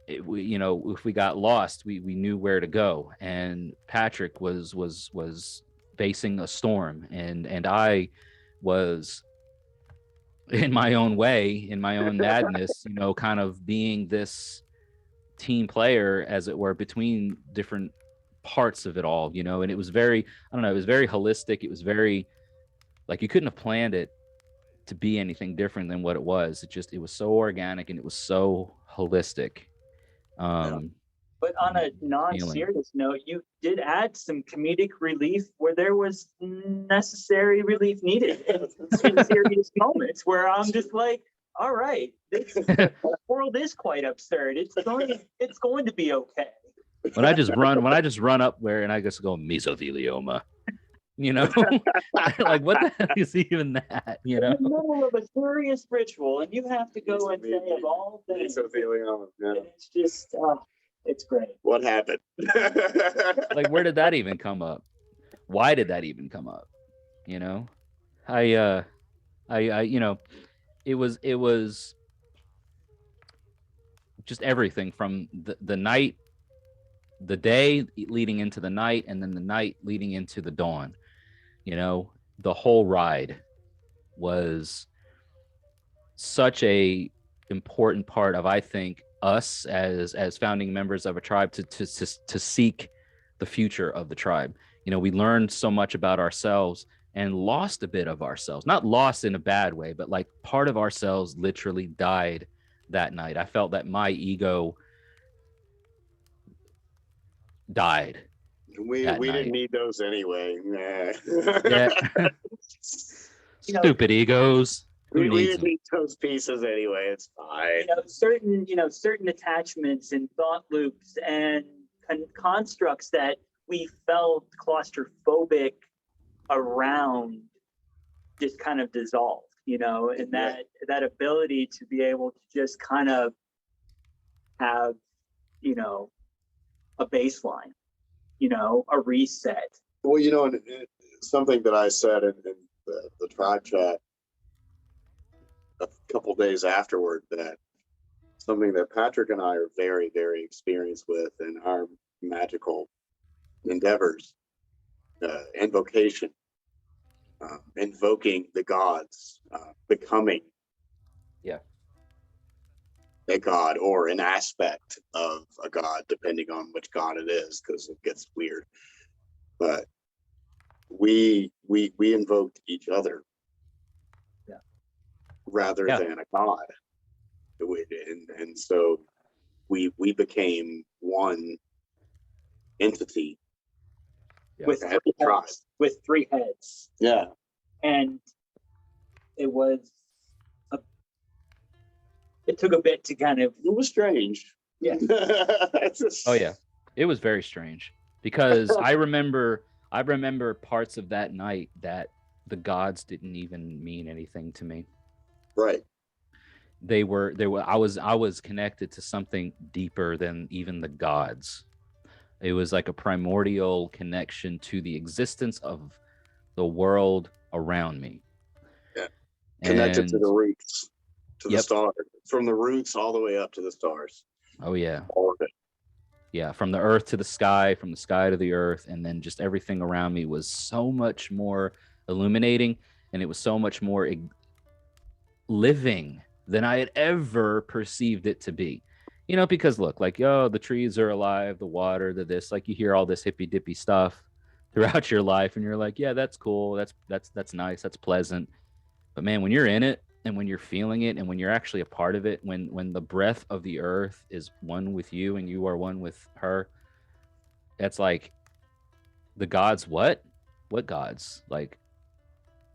you know, if we got lost, we knew where to go. And Patrick was facing a storm, and I was, in my own way, in my own madness, you know, kind of being this team player, as it were, between different parts of it all, you know. And it was very, I don't know, it was very holistic. It was very, like, you couldn't have planned it to be anything different than what it was. It was so organic, and it was so holistic. But on a non-serious note, you did add some comedic relief where there was necessary relief needed in serious moments where I'm just like, all right, this world is quite absurd. It's going to be okay. When I just run up where and I just go mesothelioma, you know, like what the hell is even that, you know? In the middle of a serious ritual, and you have to go and say of all things. Mesothelioma, yeah. It's just, it's great. What happened? Like, where did that even come up? Why did that even come up? You know, I you know, it was just everything from the night, the day leading into the night, and then the night leading into the dawn. You know, the whole ride was such a important part of, I think, us as founding members of a tribe to seek the future of the tribe. You know, we learned so much about ourselves and lost a bit of ourselves. Not lost in a bad way, but like part of ourselves literally died that night. I felt that my ego died. We didn't need those anyway. Yeah. Stupid egos. We didn't need those pieces anyway. It's fine. Certain attachments and thought loops and constructs that we felt claustrophobic around just kind of dissolved, you know, and that ability to be able to just kind of have, you know, a baseline, you know, a reset. Well, you know, and something that I said in the tribe chat a couple days afterward, that something that Patrick and I are very, very experienced with in our magical endeavors, invocation, invoking the gods, becoming a god or an aspect of a god, depending on which god it is, because it gets weird. But we invoked each other rather than a god, and so we became one entity with three heads. Yeah, and it was it took a bit to kind of. It was strange. Yeah. Oh yeah, it was very strange because I remember parts of that night that the gods didn't even mean anything to me. Right. They were. I was connected to something deeper than even the gods. It was like a primordial connection to the existence of the world around me. Yeah. Connected to the roots, to the stars, from the roots all the way up to the stars. Oh yeah. All of it. Yeah, from the earth to the sky, from the sky to the earth, and then just everything around me was so much more illuminating, and it was so much more living than I had ever perceived it to be. You know, because look, like, the trees are alive, the water, the this, like you hear all this hippy dippy stuff throughout your life, and you're like, yeah, that's cool, that's nice, that's pleasant. But man, when you're in it and when you're feeling it and when you're actually a part of it, when the breath of the earth is one with you and you are one with her, that's like the gods. What gods? Like,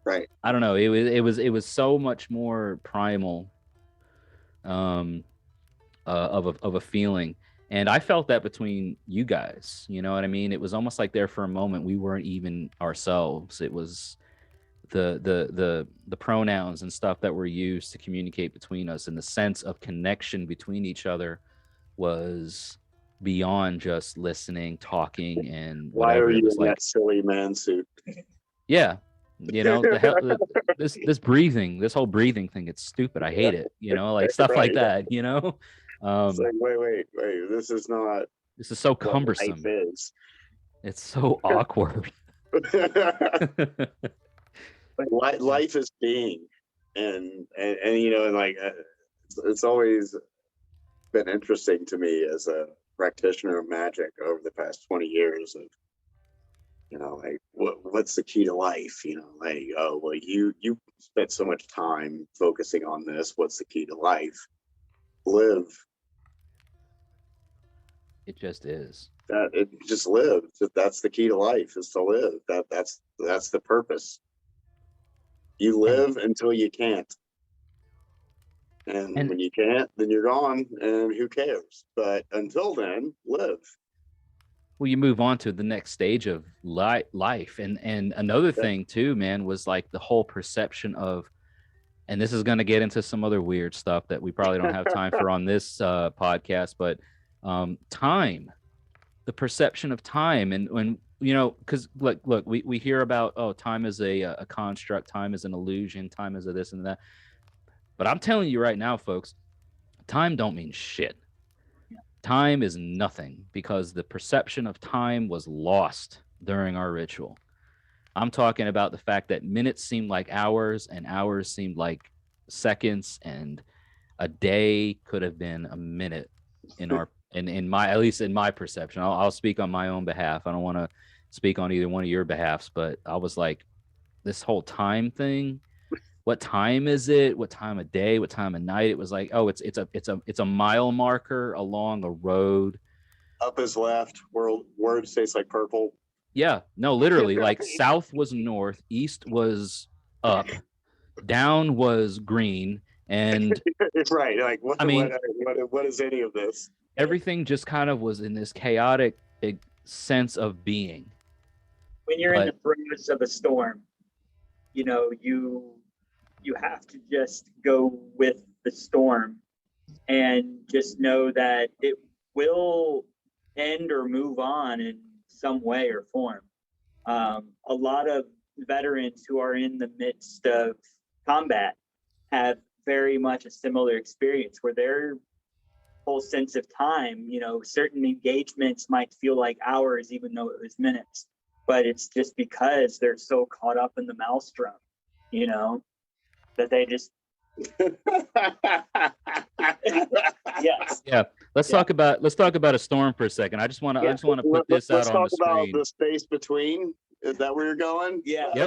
right. I don't know. It was so much more primal of a feeling, and I felt that between you guys. You know what I mean? It was almost like there for a moment we weren't even ourselves. It was the pronouns and stuff that were used to communicate between us, and the sense of connection between each other was beyond just listening, talking, and Why whatever. are It you was in like, that silly man suit? yeah, the hell, this breathing, this whole breathing thing, it's stupid. I hate it. Like stuff like Right. that. It's like, wait. This is not This is so what cumbersome. life is. It's so awkward. Life is being, and like it's always been interesting to me as a practitioner of magic over the past 20 years of like what's the key to life, like, oh well, you spent so much time focusing on this, what's the key to life? Live. It just is. That it just live. That's the key to life, is to live. That's the purpose. You live until you can't. And when you can't, then you're gone, and who cares? But until then, live. Well, you move on to the next stage of life. And another thing too, man, was like the whole perception of, and this is going to get into some other weird stuff that we probably don't have time for on this podcast, but time, the perception of time. And when, because look, we hear about, oh, time is a construct, time is an illusion, time is a this and that. But I'm telling you right now, folks, time don't mean shit. Time is nothing, because the perception of time was lost during our ritual. I'm talking about the fact that minutes seemed like hours and hours seemed like seconds, and a day could have been a minute in my, at least in my perception. I'll speak on my own behalf. I don't want to speak on either one of your behalfs, but I was like, this whole time thing, what time is it? What time of day? What time of night? It was like, oh, it's a mile marker along a road. Up is left. Word tastes like purple. Yeah, no, literally, like south was north, east was up, down was green, and right. Like, what is any of this? Everything just kind of was in this chaotic sense of being. When you're in the throes of a storm, you have to just go with the storm and just know that it will end or move on in some way or form. A lot of veterans who are in the midst of combat have very much a similar experience, where their whole sense of time, certain engagements might feel like hours, even though it was minutes, but it's just because they're so caught up in the maelstrom, that they just yes. Yeah. Let's talk about a storm for a second. I just want to put this out on the screen. Let's talk about the space between. Is that where you're going? Yeah.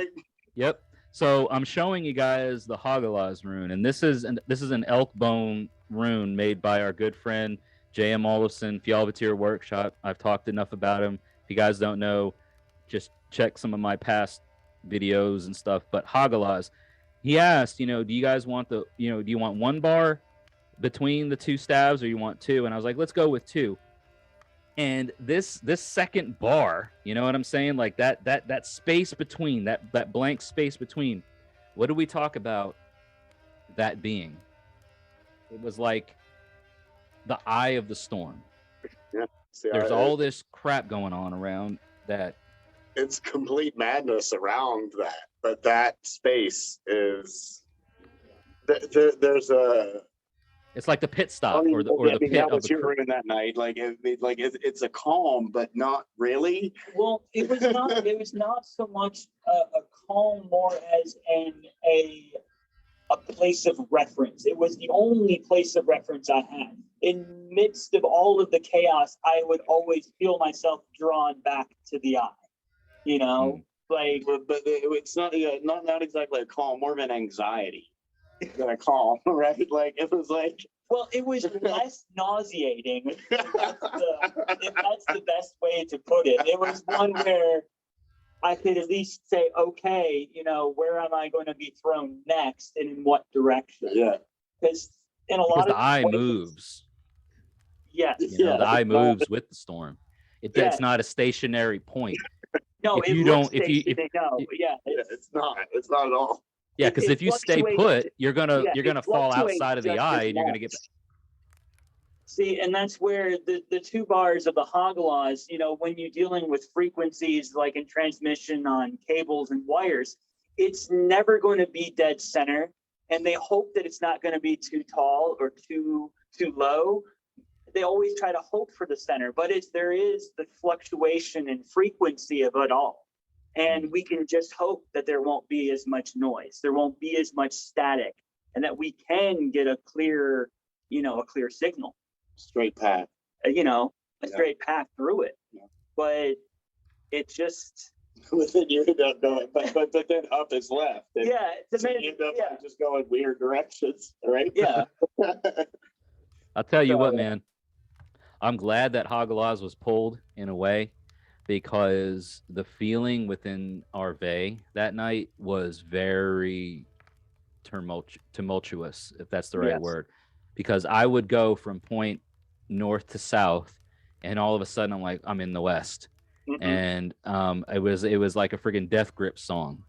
Yep. So I'm showing you guys the Hagalaz rune, and this is an elk bone rune made by our good friend J.M. Olofsson, Fjallvatir Workshop. I've talked enough about him. If you guys don't know, just check some of my past videos and stuff. But Hagalaz, he asked, do you guys want do you want one bar between the two stabs, or you want two? And I was like, let's go with two. And this second bar, you know what I'm saying? Like that space between, that blank space between, what do we talk about that being? It was like the eye of the storm. Yeah. There's all this crap going on around that. It's complete madness around that, but that space is there's a. It's like the pit stop, or the pit that of was the your in that night. Like it's a calm, but not really. Well, it was not. It was not so much a calm, more as a place of reference. It was the only place of reference I had. In midst of all of the chaos, I would always feel myself drawn back to the eye. Like, but it's not exactly a calm, more of an anxiety than a calm, right? Like it was like. Well, it was less nauseating. If that's the best way to put it. It was one where I could at least say, okay, where am I going to be thrown next, and in what direction? Yeah. Because in a lot of the eye ways, moves. Yes. The eye moves with the storm. It's not a stationary point. No, if you don't, if you, it's not at all. Yeah, because if you stay put, you're gonna fall outside of the eye, and you're gonna get. See, and that's where the two bars of the Hagalaws, when you're dealing with frequencies like in transmission on cables and wires, it's never going to be dead center. And they hope that it's not going to be too tall or too low. They always try to hope for the center, but there is the fluctuation in frequency of it all. And we can just hope that there won't be as much noise, there won't be as much static, and that we can get a clear signal. Straight path. Straight path through it. Yeah. But it just Then you end up going, but then up is left. And so you end up just going weird directions, right? Yeah. I'll tell you what, man. I'm glad that Hagalaws was pulled in a way, because the feeling within Arve that night was very tumultuous, if that's the right word. Because I would go from point north to south, and all of a sudden I'm like, I'm in the west. Mm-hmm. And it was like a friggin' Death Grip song.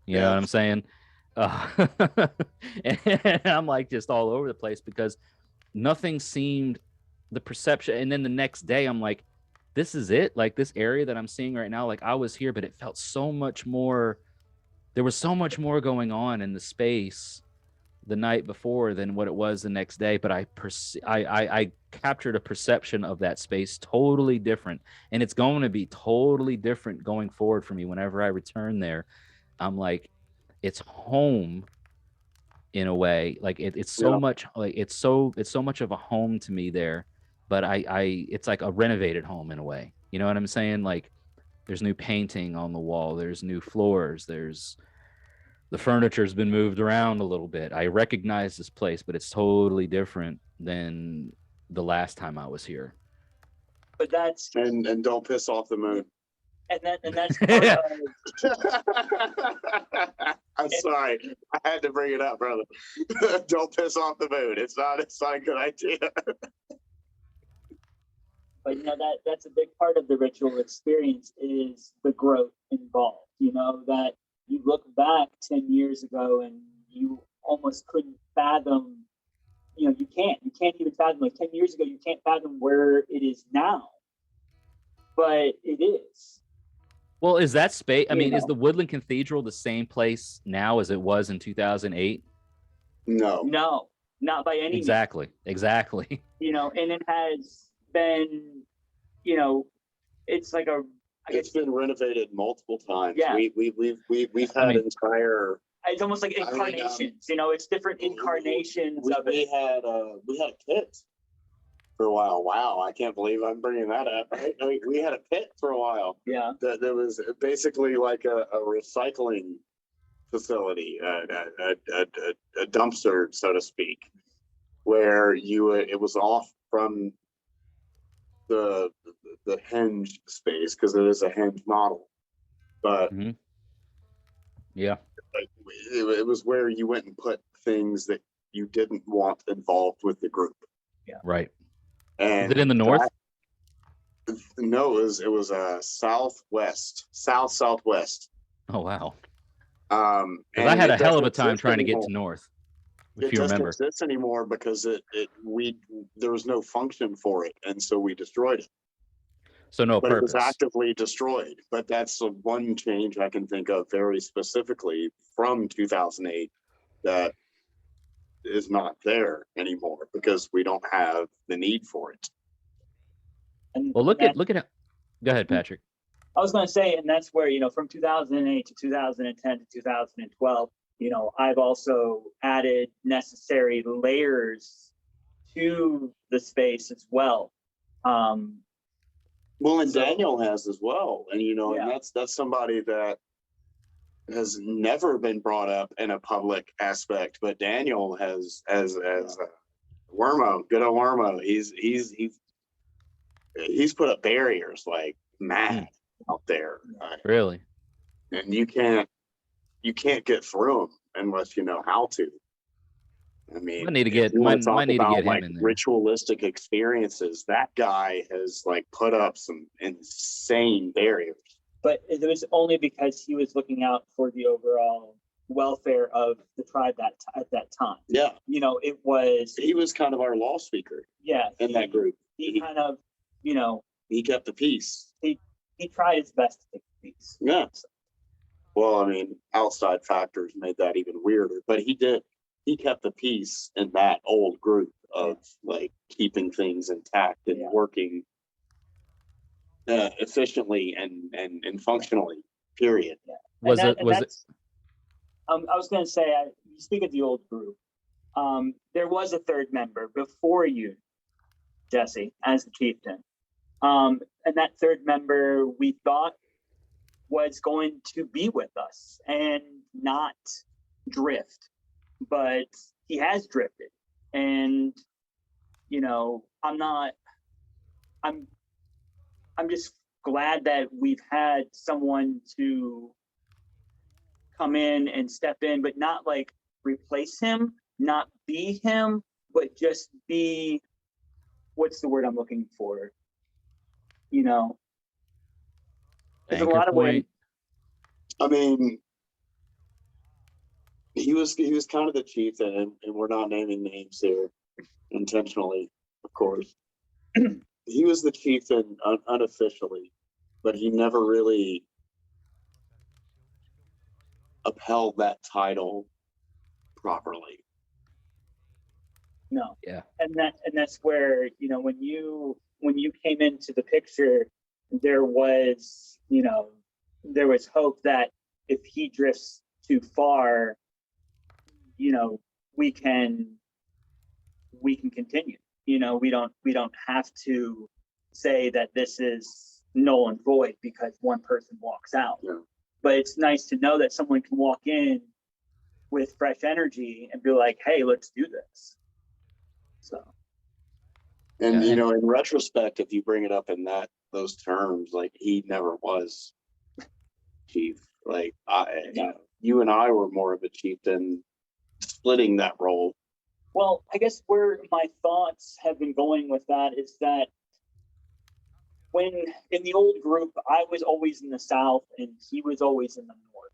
You know what I'm saying? And I'm like just all over the place, because nothing seemed the perception. And then the next day I'm like, this is it? Like, this area that I'm seeing right now, like, I was here, but it felt so much more. There was so much more going on in the space the night before than what it was the next day. But I captured a perception of that space totally different, and it's going to be totally different going forward for me. Whenever I return there, I'm like, it's home in a way. Like it's so much, like it's so much of a home to me there. But it's like a renovated home in a way. You know what I'm saying? Like, there's new painting on the wall, there's new floors, the furniture's been moved around a little bit. I recognize this place, but it's totally different than the last time I was here. But that's And don't piss off the moon. and that's part Yeah. I'm sorry. I had to bring it up, brother. Don't piss off the moon. It's not a good idea. But that's a big part of the ritual experience, is the growth involved. That you look back 10 years ago and you almost couldn't fathom, you can't even fathom, like 10 years ago, you can't fathom where it is now. But it is. Well, is that space? I mean, is the Woodland Cathedral the same place now as it was in 2008? No. No, not by any means. Exactly. And it has been, it's like It's been renovated multiple times. Yeah. We've had entire. It's almost like incarnations. It's different incarnations of We it. had a pit for a while. Wow, I can't believe I'm bringing that up. Right? We had a pit for a while. Yeah. That was basically like a recycling facility, a dumpster, so to speak, where it was off from the henge space, because it is a henge model, but Yeah. it was where you went and put things that you didn't want involved with the group. Yeah. Right. And Is it in the north? No, it was southwest. Oh wow. And I had it a hell of a doesn't time exist trying to get anymore. to north. It If you doesn't remember. exist anymore because there was no function for it, and so we destroyed it. So no But purpose. it was actively destroyed. But that's the one change I can think of very specifically from 2008 that is not there anymore, because we don't have the need for it. And Well, look that- at it. Go ahead, Patrick. I was going to say, and that's where, from 2008 to 2010 to 2012, I've also added necessary layers to the space as well. Well, and Daniel has as well, and Yeah. and that's somebody that has never been brought up in a public aspect, but Daniel has as Wormo, good old Wormo. He's put up barriers like mad out there, Really? And you can't get through them unless you know how to. I mean, I need to if get you wanna might talk need to about, get him like, in there. ritualistic experiences. That guy has like put up some insane barriers. But it was only because he was looking out for the overall welfare of the tribe at that time. Yeah, You know, it was, he was kind of our law speaker yeah, in that group. he kind of, you know, He kept the peace. he tried his best to take the peace. Yeah. Well, I mean, outside factors made that even weirder, but he did. He kept the peace in that old group of like keeping things intact and Yeah. working efficiently and functionally. Period. Was And it was it that's, I was going to say, you speak of the old group. There was a third member before you, Jesse, as the chieftain. And that third member we thought was going to be with us and not drift, but he has drifted. And, you know, I'm just glad that we've had someone to come in and step in, but not like replace him, not be him, but just be, what's the word I'm looking for? You know, there's a anchor lot of ways. point? I mean, he was kind of the chief, and we're not naming names here intentionally, of course. He was the chieftain unofficially, but he never really upheld that title properly. No. Yeah. And that's where, you know, when you came into the picture, there was hope that if he drifts too far, you know, we can continue. You know, we don't have to say that this is null and void because one person walks out. Yeah. But it's nice to know that someone can walk in with fresh energy and be like, hey, let's do this. So, And Yeah, you know, in retrospect, if you bring it up in those terms, like he never was chief. Like you and I were more of a chief than splitting that role. well, I guess where my thoughts have been going with that is that when in the old group, I was always in the South and he was always in the North.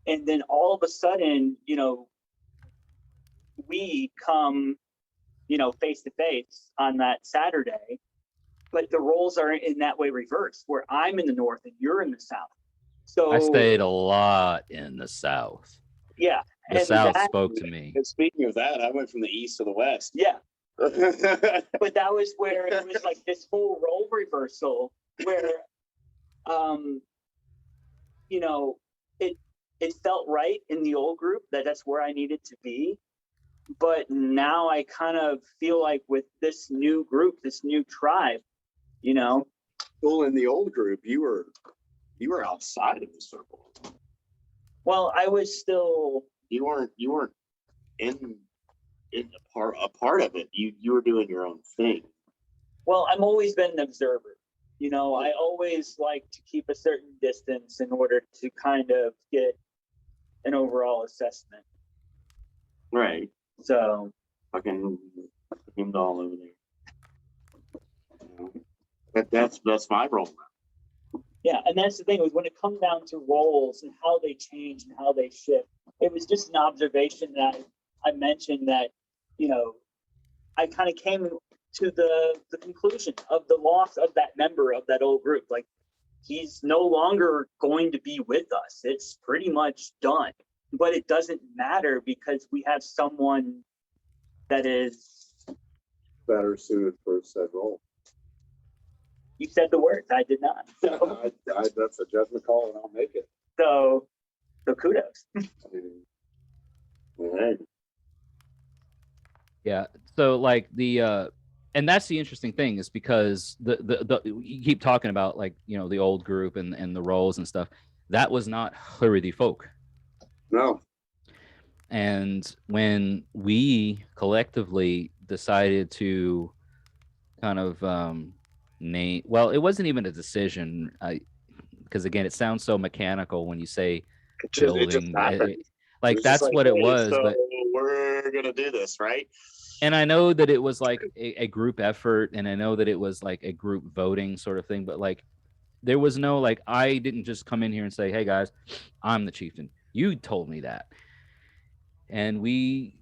And then all of a sudden, you know, we come, you know, face to face on that Saturday, but the roles are in that way reversed, where I'm in the North and you're in the South. So I stayed a lot in the South. yeah. The and South that- spoke to me. And speaking of that, I went from the east to the west. Yeah. But that was where it was like this whole role reversal where you know, it felt right in the old group that's where I needed to be. But now I kind of feel like with this new group, this new tribe, you know. Well, in the old group, you were outside of the circle. Well, I was still You weren't in a part of it. You were doing your own thing. well, I've always been an observer. You know, I always like to keep a certain distance in order to kind of get an overall assessment. Right. So Fucking doll over there. But that's my role now. yeah, and that's the thing was when it comes down to roles and how they change and how they shift, it was just an observation that I mentioned that, you know, I kind of came to the conclusion of the loss of that member of that old group. Like, he's no longer going to be with us. It's pretty much done. But it doesn't matter because we have someone that is, Better suited for said role. you said the words, I did not. So, That's a judgment call, and I'll make it. so kudos. All right. Yeah. So like and that's the interesting thing is because the you keep talking about like, you know, the old group and the roles and stuff. That was not Hlórriðifólk. No. And when we collectively decided to kind of name, well, it wasn't even a decision, because again, it sounds so mechanical when you say building. Like that's what it was. So but we're gonna do this, right? and I know that it was like a group effort, and I know that it was like a group voting sort of thing, but like there was no like I didn't just come in here and say, hey guys, I'm the chieftain. You told me that. And we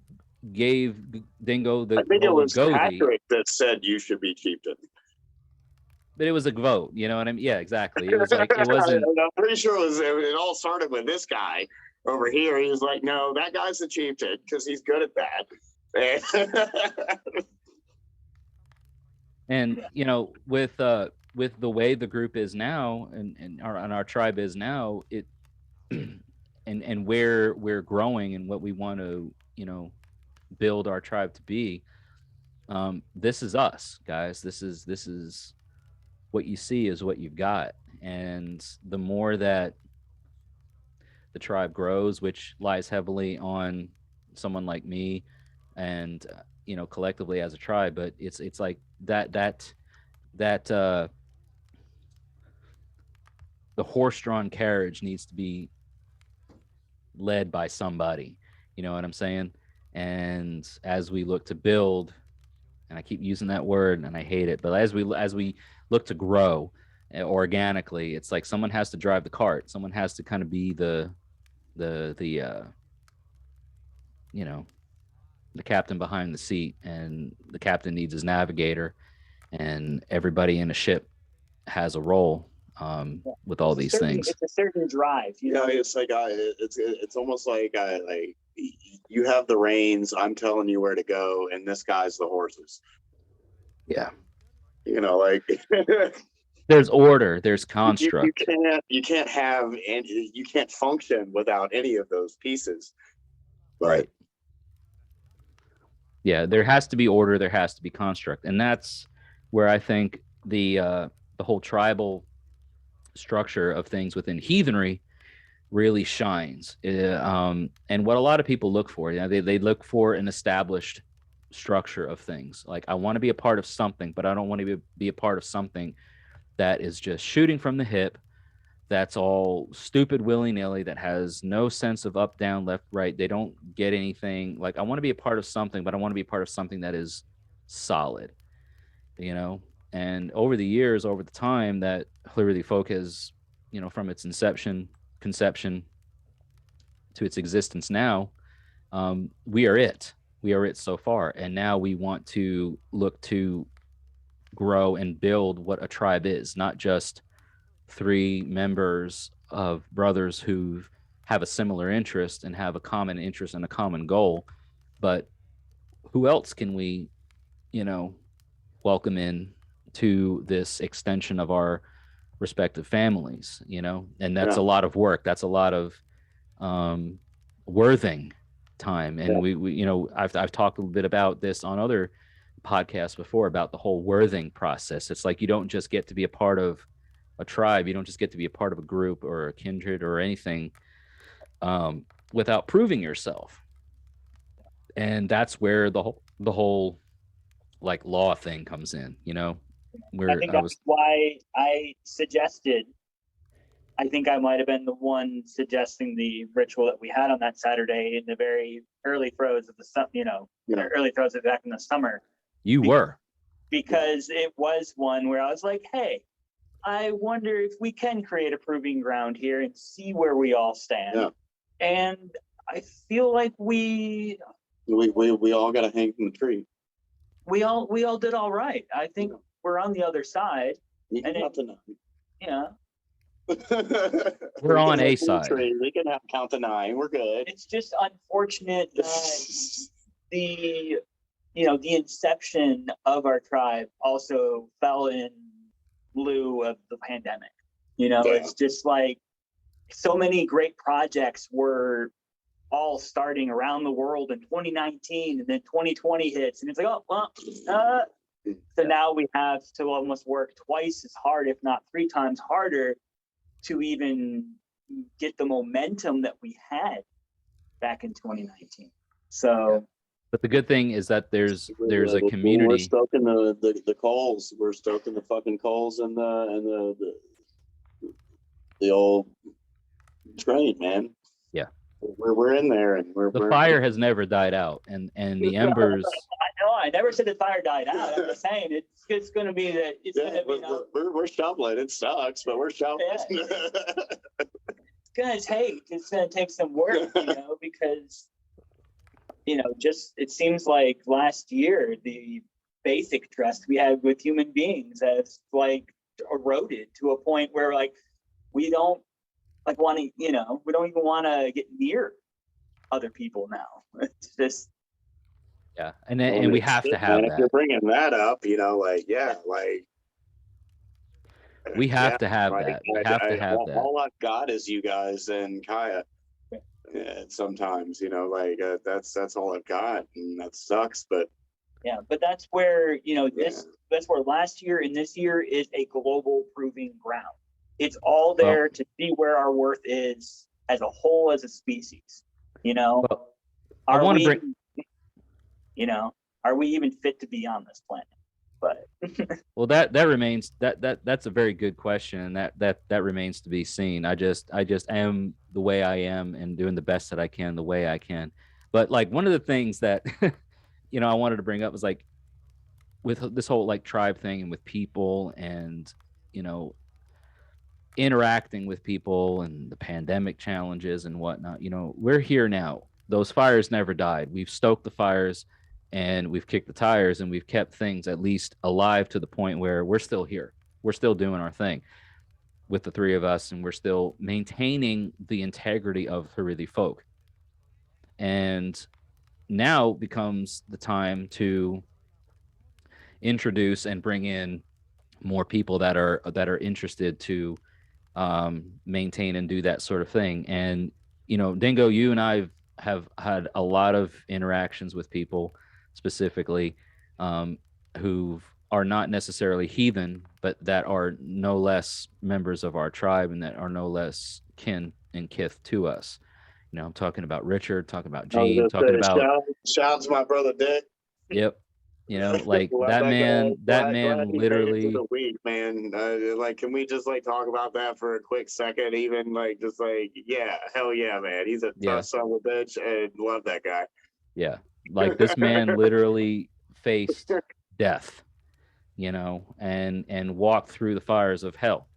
gave Dingo the I think it role of was Goldie, Patrick that said you should be chieftain. but it was a vote. You know what I mean? Yeah, exactly. It was like, it wasn't. I'm pretty sure it all started with this guy over here. He was like, no, that guy's the chieftain because he's good at that. And you know, with the way the group is now and our tribe is now, it and where we're growing and what we want to, you know, build our tribe to be, this is us, guys. This is what you see is what you've got. And the more that the tribe grows, which lies heavily on someone like me and you know, collectively as a tribe, but it's like that the horse-drawn carriage needs to be led by somebody, you know what I'm saying? And as we look to build, and I keep using that word and I hate it, but as we look to grow organically, it's like someone has to drive the cart. Someone has to kind of be the you know, the captain behind the seat, and the captain needs his navigator, and everybody in a ship has a role with all these things. It's a certain drive, you know. It's like it's almost like you have the reins. I'm telling you where to go, and this guy's the horses. Yeah, You know, like there's order, there's construct. You can't have and you can't function without any of those pieces. But, right. Yeah, there has to be order, there has to be construct, and that's where I think the whole tribal structure of things within heathenry really shines. And what a lot of people look for, you know, they look for an established structure of things. Like, I want to be a part of something, but I don't want to be a part of something that is just shooting from the hip, that's all stupid willy-nilly, that has no sense of up, down, left, right. They don't get anything. Like, I want to be a part of something, but I want to be a part of something that is solid, you know? And over the years, over the time that Hlórriðifólk has, you know, from its conception to its existence now, we are it so far. And now we want to look to grow and build what a tribe is, not just 3 members of brothers who have a similar interest and have a common interest and a common goal, but who else can we, you know, welcome in to this extension of our respective families, you know? And that's a lot of work. That's a lot of worthing time. And we you know, I've talked a little bit about this on other podcasts before about the whole worthing process. It's like, you don't just get to be a part of a tribe, you don't just get to be a part of a group or a kindred or anything without proving yourself. And that's where the whole like law thing comes in, you know, where I think that's why I suggested, I think I might have been the one suggesting the ritual that we had on that Saturday in the very early throes of the you know, early throes of back in the summer. You were. Because it was one where I was like, hey, I wonder if we can create a proving ground here and see where we all stand. Yeah. And I feel like we all got to hang from the tree. We all did all right. I think we're on the other side. You can count to 9. Yeah. We're on a side. We can count to 9. We're good. It's just unfortunate that the inception of our tribe also fell in lieu of the pandemic. You know, it's just like so many great projects were all starting around the world in 2019, and then 2020 hits, and it's like, oh well, so now we have to almost work twice as hard, if not 3 times harder, to even get the momentum that we had back in 2019. So but the good thing is that there's a community. We're stoking the coals. We're stoking the fucking coals and the old train, man. Yeah. We're in there, and the fire has never died out, and the embers. I know, I never said the fire died out. I'm just saying it's going to be that it's going to be. We're shoveling. It sucks, but we're shoveling. It's gonna take some work, because just it seems like last year the basic trust we had with human beings has like eroded to a point where like we don't like want to, we don't even want to get near other people now. It's just Yeah, and we have to have If you're that. bringing that up, We have to have like, that. We have to have that. all I've got is you guys and Kaya. Sometimes, that's all I've got, and that sucks. But yeah, but that's where that's where last year and this year is a global proving ground. It's all there to see where our worth is as a whole, as a species. Well, I want to bring. Are we even fit to be on this planet? But well, that remains that's a very good question, and that remains to be seen. I just am the way I am and doing the best that I can the way I can. But like one of the things that I wanted to bring up was like with this whole like tribe thing and with people and interacting with people and the pandemic challenges and whatnot. We're here now. Those fires never died. We've stoked the fires and we've kicked the tires and we've kept things at least alive to the point where we're still here. We're still doing our thing with the three of us, and we're still maintaining the integrity of Hlórriðifólk. And now becomes the time to introduce and bring in more people that are interested to maintain and do that sort of thing. And Dingo, you and I have had a lot of interactions with people specifically who are not necessarily heathen, but that are no less members of our tribe and that are no less kin and kith to us. I'm talking about Richard, talking about Gene, talking about shouts my brother Dick. Yep. Like that man literally the week, man. Can we just talk about that for a quick second? Even yeah, hell yeah, man. He's a tough son of a bitch, and love that guy. Yeah, like this man literally faced death, and walked through the fires of hell,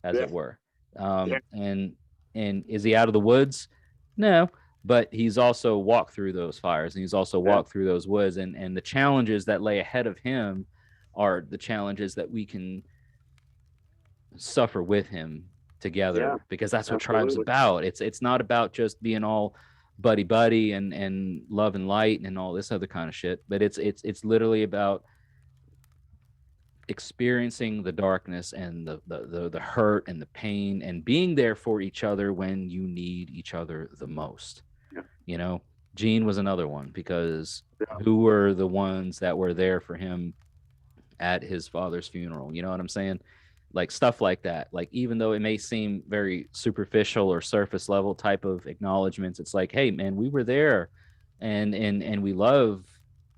as it were. And is he out of the woods? No. But he's also walked through those fires, and he's also walked through those woods, and the challenges that lay ahead of him are the challenges that we can suffer with him together, because that's what tribe's about. It's not about just being all buddy and love and light and all this other kind of shit, but it's literally about experiencing the darkness and the hurt and the pain and being there for each other when you need each other the most. Gene was another one, because who were the ones that were there for him at his father's funeral? You know what I'm saying? Like stuff like that. Like, even though it may seem very superficial or surface level type of acknowledgments, it's like, hey man, we were there, and we love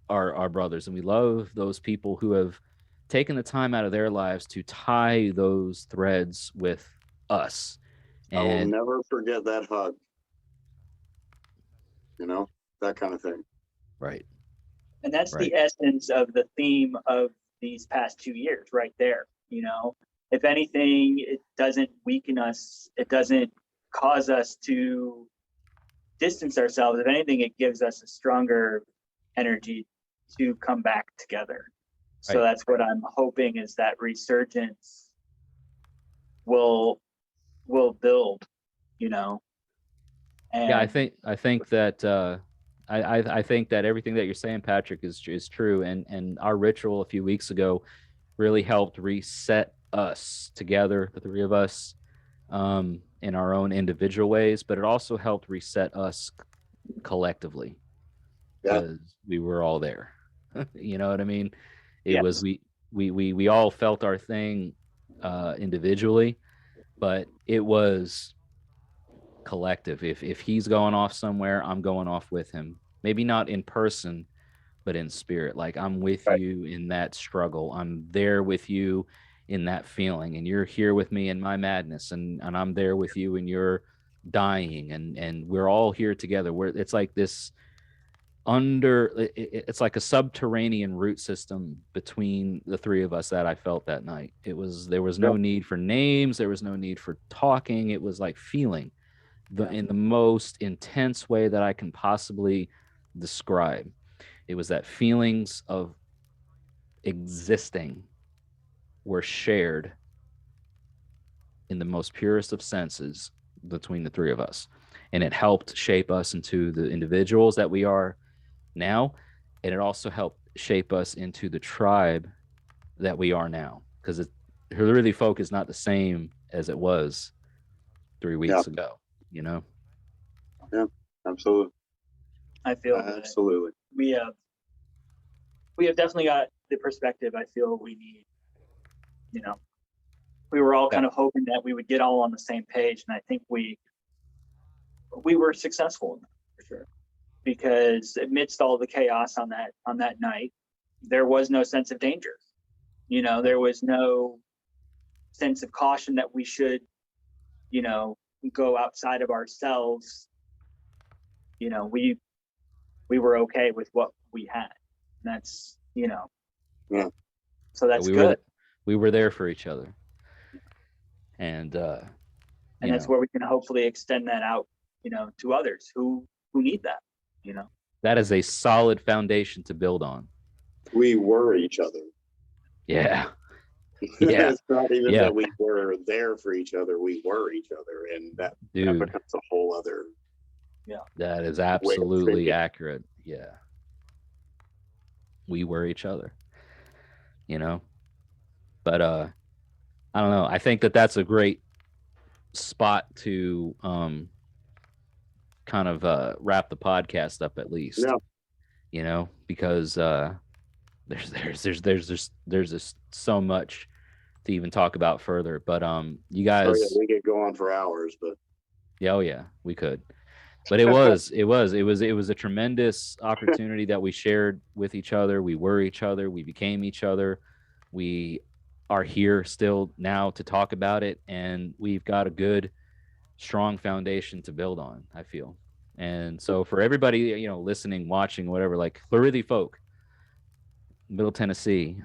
our brothers, and we love those people who have taken the time out of their lives to tie those threads with us. And I will never forget that hug. That kind of thing. Right. And that's the essence of the theme of these past 2 years right there. If anything, it doesn't weaken us. It doesn't cause us to distance ourselves. If anything, it gives us a stronger energy to come back together. So that's what I'm hoping, is that resurgence will build, And yeah, I think that I think that everything that you're saying, Patrick, is true. And our ritual a few weeks ago really helped reset us together, the three of us, in our own individual ways, but it also helped reset us collectively, because we were all there. You know what I mean? It was we all felt our thing individually, but it was collective. If he's going off somewhere, I'm going off with him. Maybe not in person, but in spirit. Like, I'm with you in that struggle. I'm there with you in that feeling, and you're here with me in my madness, and I'm there with you in your dying, and we're all here together. It's like this it's like a subterranean root system between the three of us that I felt that night. There was no need for names, there was no need for talking. It was like feeling. in the most intense way that I can possibly describe. It was that feelings of existing were shared in the most purest of senses between the three of us. And it helped shape us into the individuals that we are now. And it also helped shape us into the tribe that we are now. Because Hlórriðifólk is not the same as it was 3 weeks ago, you know? Yeah, absolutely. I feel that Absolutely. we have definitely got the perspective I feel we need. You know, we were all kind of hoping that we would get all on the same page, and I think we were successful in that, for sure. Because amidst all the chaos on that night, there was no sense of danger. You know, there was no sense of caution that we should, you know, go outside of ourselves. You know, we were okay with what we had. And that's, you know, so that's good. We were there for each other. And that's where we can hopefully extend that out, you know, to others who need that, you know. That is a solid foundation to build on. We were each other. Yeah. Yeah. It's not even that we were there for each other. We were each other. And that becomes a whole other. Yeah. That is absolutely accurate. Yeah. We were each other, you know, but I don't know. I think that that's a great spot to kind of wrap the podcast up, at least. Yeah. You know, because there's just so much to even talk about further. But you guys, we could go on for hours, but yeah, we could. But it was a tremendous opportunity that we shared with each other. We were each other. We became each other. We are here still now to talk about it, and we've got a good, strong foundation to build on, I feel. And so for everybody, you know, listening, watching, whatever, like Hlórriðifólk, Middle Tennessee,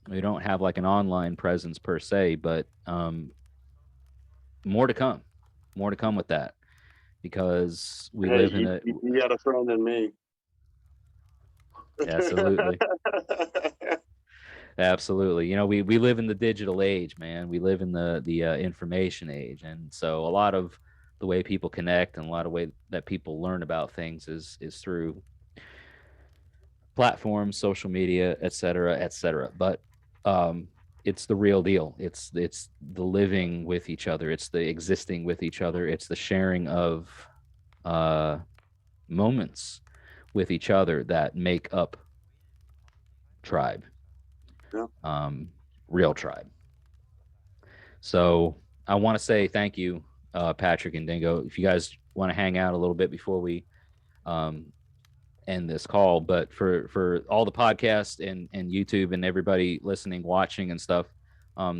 we don't have like an online presence per se, but more to come with that, because we live in a. You got a friend in me. Absolutely. Absolutely. You know, we live in the digital age, man. We live in the information age. And so a lot of the way people connect and a lot of way that people learn about things is through platforms, social media, et cetera. But it's the real deal. It's the living with each other. It's the existing with each other. It's the sharing of moments with each other that make up tribe. Yeah. Real tribe. So I want to say thank you, Patrick and Dingo. If you guys want to hang out a little bit before we end this call, but for all the podcasts and YouTube and everybody listening, watching and stuff,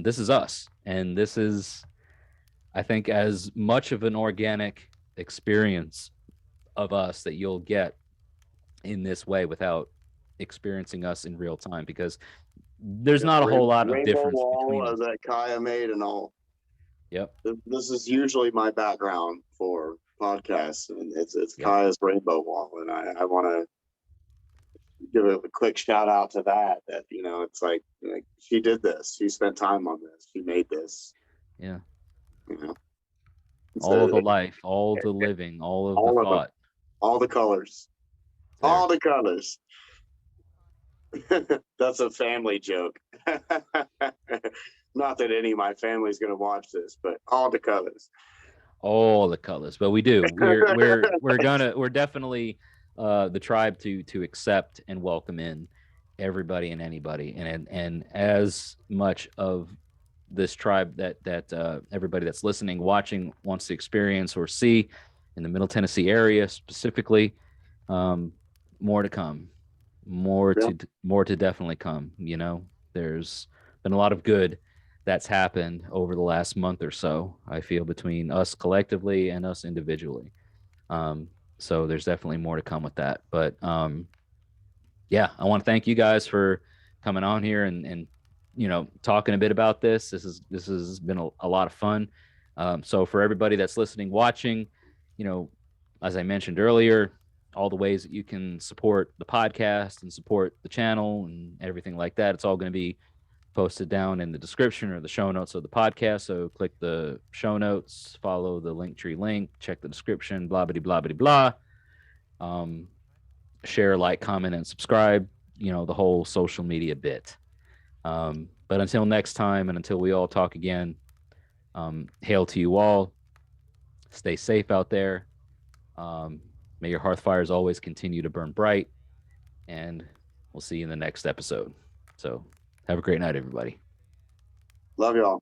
this is us, and this is, I think, as much of an organic experience of us that you'll get in this way without experiencing us in real time, because there's not a whole lot of difference between us. That Kaya made and all. Yep. This is usually my background for podcasts, and it's Kaya's rainbow wall, and I want to give a quick shout out to that. That, you know, it's like she did this. She spent time on this. She made this. Yeah. You know, all of the life, all the living, all of the thought, all the colors, all the colors. That's a family joke. Not that any of my family's going to watch this, but all the colors. All the colors. But we do. We're definitely the tribe to accept and welcome in everybody and anybody, and as much of this tribe that everybody that's listening, watching wants to experience or see in the Middle Tennessee area specifically. More to come. More to definitely come. You know, there's been a lot of good that's happened over the last month or so, I feel, between us collectively and us individually. So there's definitely more to come with that. But yeah, I want to thank you guys for coming on here and you know, talking a bit about this. This has been a lot of fun. So for everybody that's listening, watching, as I mentioned earlier, all the ways that you can support the podcast and support the channel and everything like that, it's all going to be posted down in the description or the show notes of the podcast. So click the show notes, follow the Linktree link, check the description, blah, blah, blah, blah, blah. Share, like, comment, and subscribe, the whole social media bit. But until next time, and until we all talk again, hail to you all. Stay safe out there. May your hearth fires always continue to burn bright. And we'll see you in the next episode. So have a great night, everybody. Love y'all.